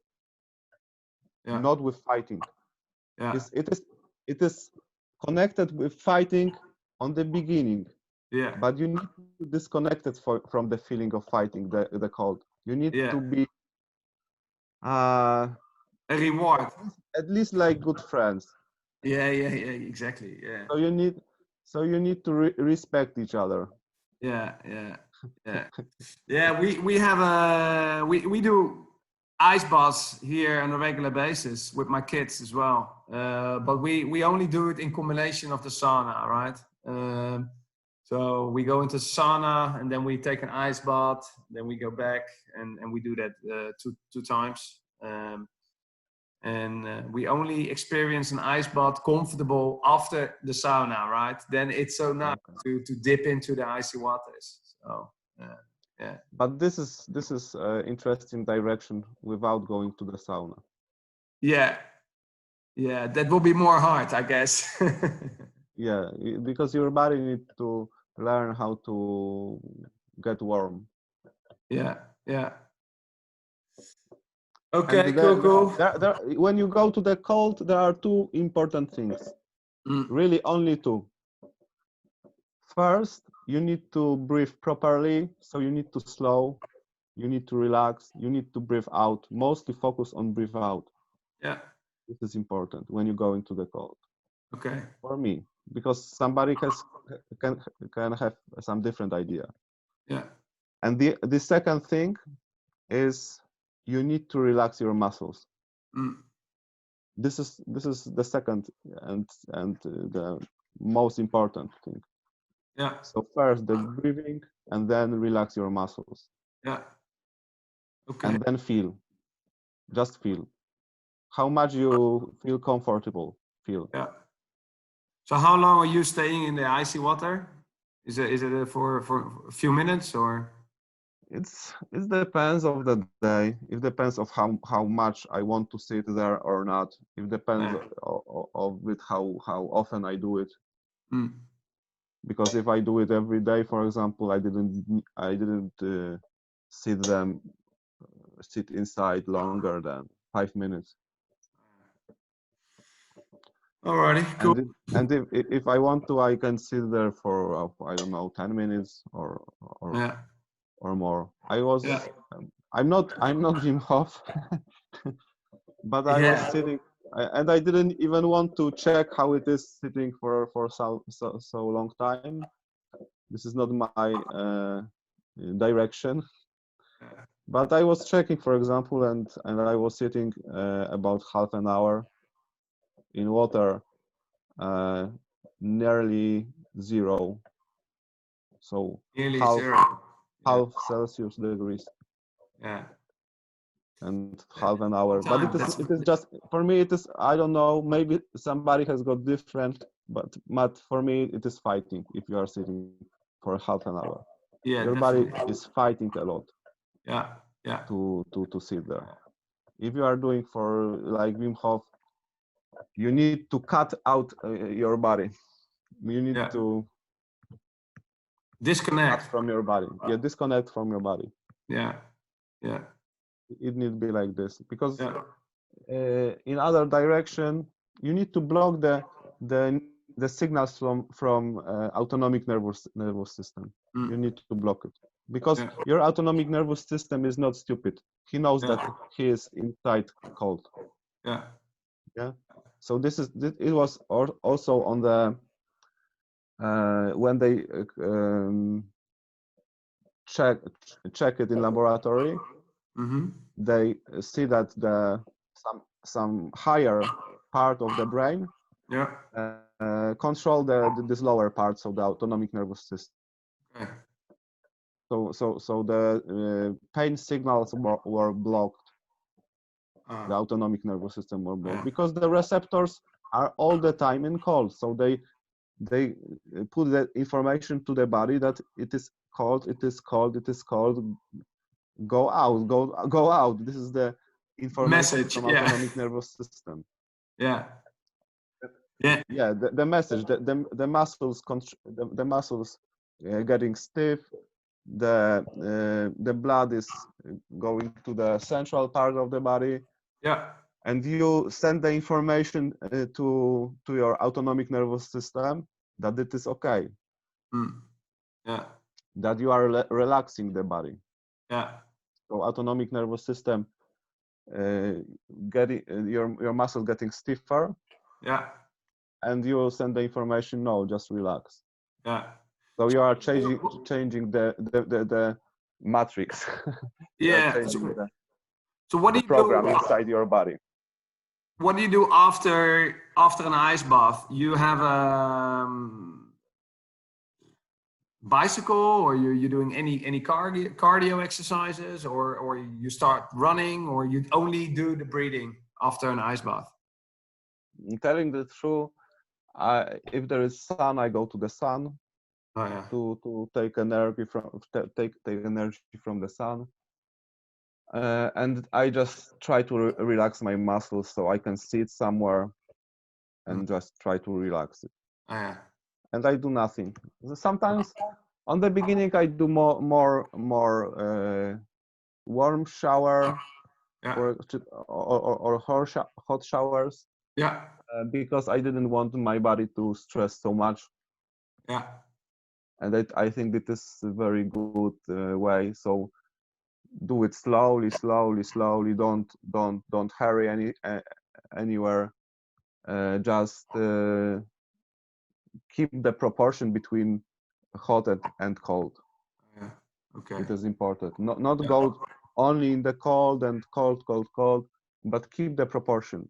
yeah,
not with fighting.
yeah,
It is connected with fighting on the beginning.
Yeah.
but you need to disconnect it from the feeling of fighting the cold. You need
Yeah.
to be
A reward.
at least like good friends.
Yeah. Yeah. Yeah. Exactly. Yeah.
So you need to respect each other.
Yeah. Yeah. Yeah. Yeah. We have we do ice baths here on a regular basis with my kids as well. But we only do it in combination of the sauna, right? So we go into sauna and then we take an ice bath. Then we go back and we do that two times. And we only experience an ice bath comfortable after the sauna, right? Then it's so nice to dip into the icy waters. So yeah.
But this is interesting direction without going to the sauna.
Yeah. Yeah, that will be more hard, I guess.
Yeah, because your body needs to learn how to get warm.
Yeah, yeah.
And
Okay, cool.
when you go to the cold, there are two important things.
Mm,
Really, only two. First, you need to breathe properly, so you need to slow, you need to relax, you need to breathe out. Mostly focus on breathe out.
yeah,
This is important when you go into the cold.
okay.
For me, because somebody can have some different idea.
Yeah,
And the second thing is you need to relax your muscles.
mm,
This is the second and the most important thing.
yeah,
So first the breathing, and then relax your muscles,
yeah. Okay,
and then just feel how much you feel comfortable. Feel.
yeah. So how long are you staying in the icy water? Is it for a few minutes or?
It depends of the day. It depends of how much I want to sit there or not. It depends
Yeah.
of with how often I do it.
Mm,
Because if I do it every day, for example, I didn't sit inside longer than 5 minutes.
alrighty, cool.
And if I want to, I can sit there for I don't know 10 minutes or
Yeah,
or more.
yeah,
I'm not Jim Hof, but I was
yeah,
sitting, and I didn't even want to check how it is sitting for so long time. This is not my direction.
yeah.
But I was checking, for example, and I was sitting about half an hour in water, uh, nearly zero, so
Nearly
half
zero. Yeah,
half Celsius degrees,
yeah.
and
Yeah.
half an hour. But
Time.
it is just for me. It is, I don't know. Maybe somebody has got different, but for me it is fighting. If you are sitting for half an hour,
Yeah,
your body
definitely.
is fighting a lot
Yeah, yeah,
to sit there. If you are doing for like Wim Hof, you need to cut out your body. You need
yeah.
to cut
Disconnect.
from your body. Yeah, disconnect from your body.
Yeah, yeah,
It need to be like this, because
yeah.
in other direction you need to block the the signals from autonomic nervous system. You
Mm,
need to block it, because
yeah,
your autonomic nervous system is not stupid. He knows that
yeah,
he is inside cold.
yeah.
Yeah. So it was also on the when they check check it in laboratory,
Mm-hmm.
they see that some higher part of the brain
Yeah.
control this lower part, so the autonomic nervous system.
Okay.
So the pain signals were blocked. The
Ah,
autonomic nervous system were blocked
yeah.
because the receptors are all the time in cold. So they put that information to the body that it is cold, it is cold, it is cold. Go out, go out. This is the information
Message.
from
Yeah.
autonomic nervous system.
Yeah. Yeah.
Yeah, the message, the muscles, the muscles getting stiff. The blood is going to the central part of the body,
Yeah.
and you send the information to your autonomic nervous system that it is okay.
Mm. Yeah.
that you are relaxing the body.
Yeah.
So autonomic nervous system, getting your muscle getting stiffer,
Yeah.
and you will send the information, no, just relax.
Yeah.
So you are changing the matrix. You are
Yeah.
changing
So what
the
do you do?
program inside your body.
What do you do after an ice bath? You have a bicycle, or you doing any cardio exercises, or you start running, or you only do the breathing after an ice bath?
Telling the truth, if there is sun, I go to the sun
Oh yeah.
to take energy take energy from the sun. And I just try to relax my muscles so I can sit somewhere and just try to relax it.
Oh yeah.
And I do nothing. Sometimes, on the beginning, I do more warm shower
Yeah.
or hot showers
Yeah.
because I didn't want my body to stress so much.
Yeah.
And I think it is a very good way. So do it slowly, slowly, slowly. Don't hurry anywhere. Just keep the proportion between hot and cold.
Yeah. Okay.
It is important. Not
Yeah.
go only in the cold and cold, but keep the proportion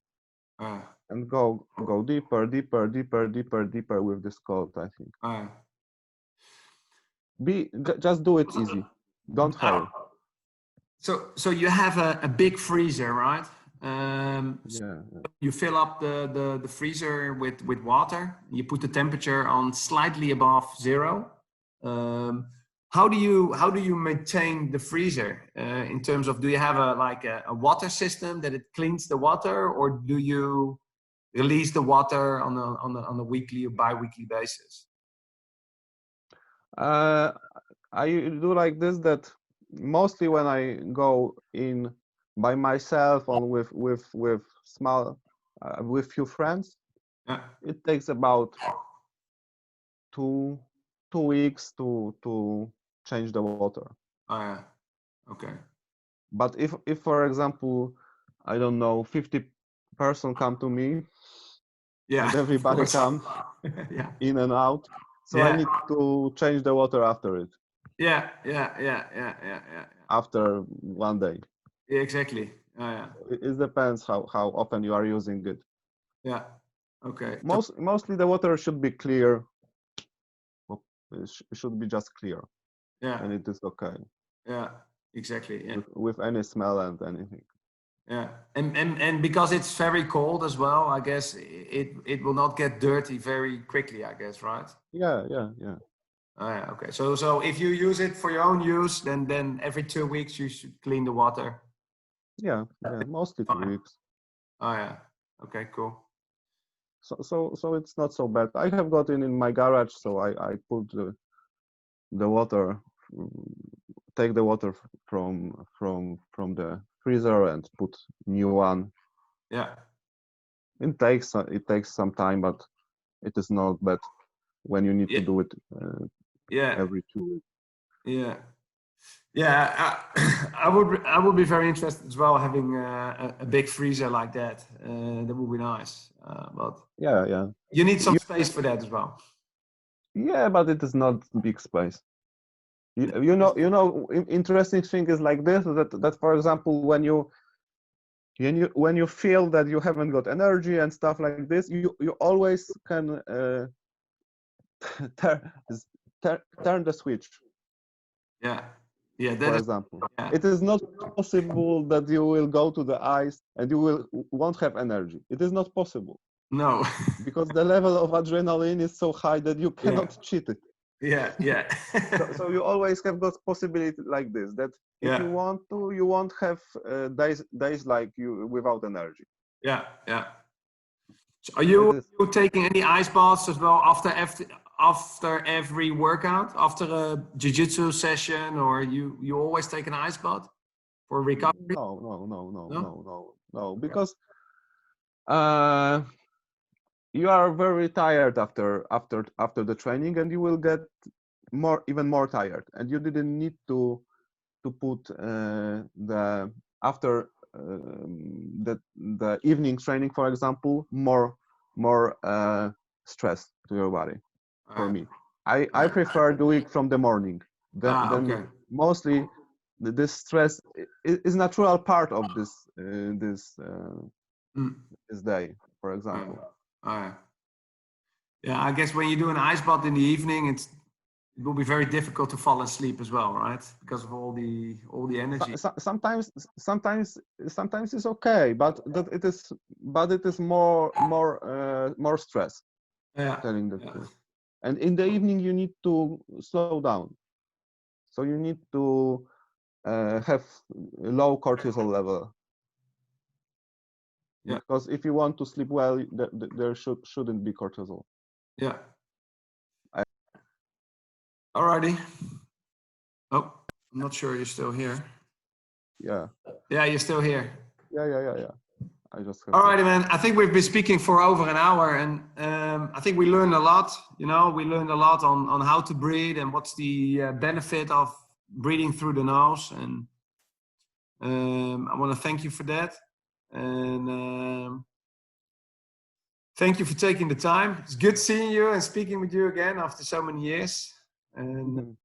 and go deeper, deeper, deeper, deeper, deeper with this cold. I think.
Uh,
Just do it easy. Don't hurry.
so you have a big freezer, right? So
Yeah.
you fill up the freezer with water. You put the temperature on slightly above zero. Um, how do you maintain the freezer in terms of, do you have a water system that it cleans the water, or do you release the water on a weekly or bi-weekly basis?
Uh, I do like this that mostly when I go in by myself or with small with few friends,
Yeah.
it takes about two 2 weeks to change the water.
Oh, yeah. Okay.
But if for example, I don't know, 50 person come to me
Yeah.
and
Of
everybody
course.
come
Yeah.
in and out, so I
Yeah.
need to change the water after it,
Yeah. Yeah. Yeah. Yeah. Yeah. Yeah.
after one day.
Yeah. Exactly. Oh, yeah.
It depends how often you are using it.
Yeah. Okay.
Mostly the water should be clear. It should be just clear,
Yeah.
and it is okay
Yeah. Exactly. Yeah.
with any smell and anything.
Yeah. And because it's very cold as well, I guess it will not get dirty very quickly, I guess, right?
Yeah.
Oh, yeah. Okay. So if you use it for your own use, then every 2 weeks you should clean the water.
Yeah. Mostly 2 weeks.
Oh yeah. Okay. Cool.
So it's not so bad. I have got in my garage, so I put the water, take the water from the freezer and put new one.
Yeah.
It takes some time, but it is not bad when you need to
Yeah.
do it
Yeah.
every 2 weeks.
Yeah. Yeah. I would be very interested as well, having a big freezer like that. That would be nice. But
Yeah.
you need some
You,
space for that as well.
yeah, but it is not big space. Interesting thing is like this, that for example, when you feel that you haven't got energy and stuff like this, you always can turn turn the switch.
Yeah. Yeah. That
For
is.
example,
Yeah.
it is not possible that you will go to the ice and you won't have energy. It is not possible
No.
because the level of adrenaline is so high that you
Yeah.
cannot cheat it.
Yeah. Yeah.
So you always have got possibility like this, that if you
Yeah.
want to, you won't have days like you without energy.
Yeah. Yeah. So are
It
you,
is.
you taking any ice baths as well after every workout, after a jiu-jitsu session, or you always take an ice bath for recovery? No.
No, because uh, you are very tired after the training, and you will get even more tired, and you didn't need to put the after the evening training, for example, more stress to your body. For me, I prefer doing from the morning. Then
Okay.
mostly this stress is natural part of
Mm.
this day, for example.
Yeah. Yeah, I guess when you do an ice bath in the evening, it will be very difficult to fall asleep as well, right? Because of all the energy.
Sometimes it's okay, but it is more stress,
Yeah.
telling the truth. And in the evening you need to slow down, so you need to have low cortisol level,
Yeah.
because if you want to sleep well, there shouldn't be cortisol.
Yeah. Alrighty. Oh, I'm not sure you're still here.
Yeah.
Yeah, you're still here.
Yeah. I just have
Alrighty, man. I think we've been speaking for over an hour, and I think we learned a lot. You know, we learned a lot on how to breathe and what's the benefit of breathing through the nose. And I want to thank you for that. And thank you for taking the time. It's good seeing you and speaking with you again after so many years. And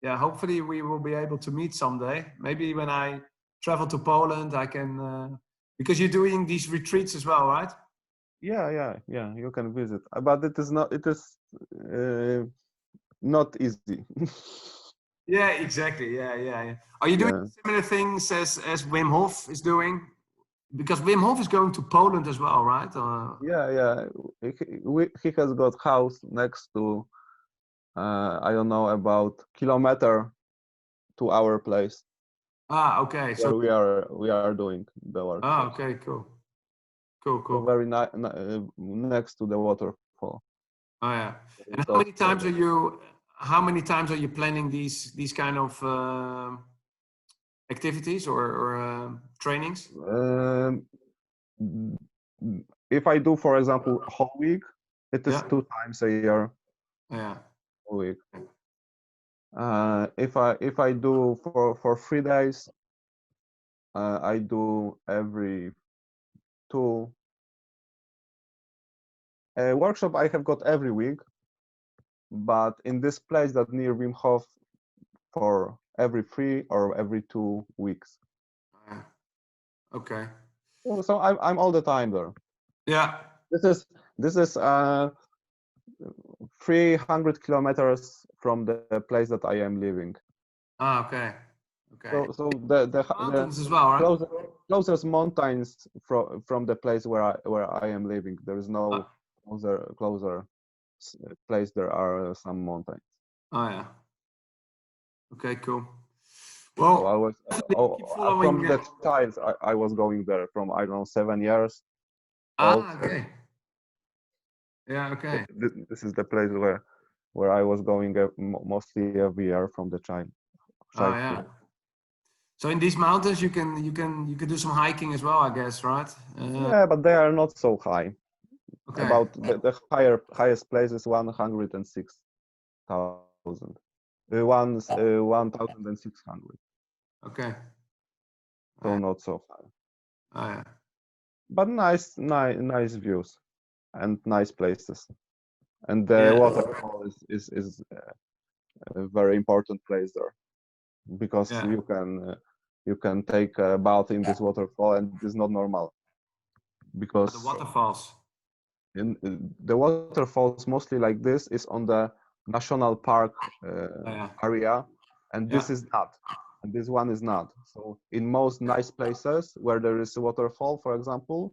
yeah, hopefully we will be able to meet someday. Maybe when I travel to Poland, I can, because you're doing these retreats as well, right?
Yeah, you can visit, but it is not easy.
Yeah, exactly. Yeah. Are you doing similar things as Wim Hof is doing? Because Wim Hof is going to Poland as well, right?
Yeah. He has got house next to I don't know, about kilometer to our place.
Okay.
Where we are doing the work.
Okay, cool.
So very next to the waterfall.
Oh yeah. And how many times are you planning these kind of activities or trainings?
If I do, for example, whole week, it is
Yeah.
2 times a year.
Yeah.
Whole week. If I do for 3 days, I do every two. Workshop I have got every week, but in this place that near Wim Hof, for every 3 or every 2 weeks.
Yeah. Okay.
So I'm all the time there.
Yeah.
This is 300 kilometers from the place that I am living.
Okay.
So the
Mountains as well, right?
closest mountains from the place where I am living. There is no closer place. There are some mountains.
Oh yeah. Okay, cool.
So I
Well,
was
keep following.
from the child I was going there from, I don't know, 7 years old.
Okay. Yeah. Okay.
This is the place where I was going mostly every year from the child.
Oh yeah. So in these mountains, you can do some hiking as well, I guess, right?
Yeah, but they are not so high.
Okay.
About the highest place is 106,000. 1,600.
Okay.
So not so high.
Oh yeah.
But nice views and nice places. And the
Yeah.
waterfall is a very important place there, because
Yeah.
you can take a bath in this waterfall, and it is not normal, because
The waterfalls.
in the waterfalls mostly like this is on the national park area, and this is not, and this one is not. So in most nice places where there is a waterfall, for example,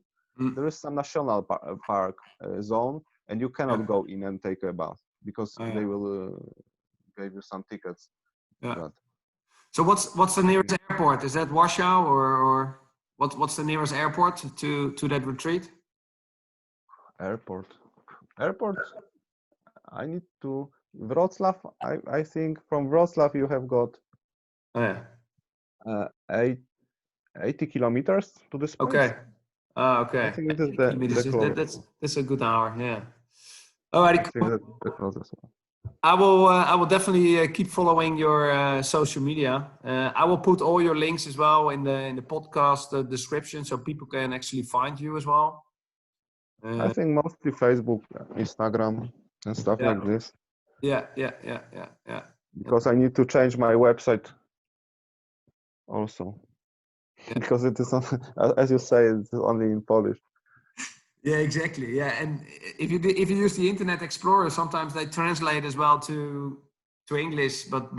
there is some national park zone, and you cannot go in and take a bath, because they will give you some tickets.
Yeah. So what's the nearest airport? Is that Warsaw, or what's the nearest airport to that retreat?
Airport. I need to Wrocław. I think from Wrocław you have got 80 kilometers to this place.
Okay. Okay.
I think it is the closest.
That's a good hour. Yeah. Alrighty.
I think that's the closest one.
I will definitely keep following your social media. I will put all your links as well in the podcast description, so people can actually find you as well.
I think mostly Facebook, Instagram, and stuff
Yeah.
like this.
Yeah.
Because I need to change my website also.
Yeah.
Because it is not, as you say, it's only in Polish.
Yeah, exactly. Yeah, and if you use the Internet Explorer, sometimes they translate as well to English, but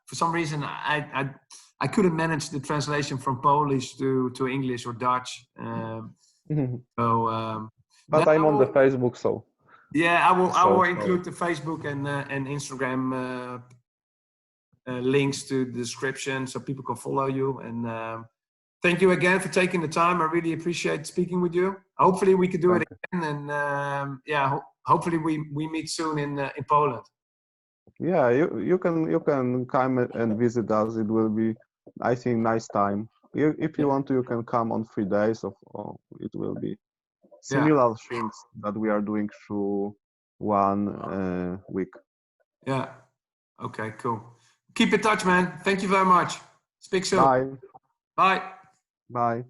for some reason I couldn't manage the translation from Polish to English or Dutch.
But I'm on the Facebook, so.
Yeah, I will
So
include the Facebook and Instagram links to the description so people can follow you. And thank you again for taking the time. I really appreciate speaking with you. Hopefully we could do it again, and hopefully we meet soon in Poland.
Yeah, you can come and visit us. It will be, I think, nice time. If you want to, you can come on 3 days or it will be similar things that we are doing through 1 week.
Yeah. Okay, cool. Keep in touch, man. Thank you very much. Speak soon.
Bye.
Bye.
Bye.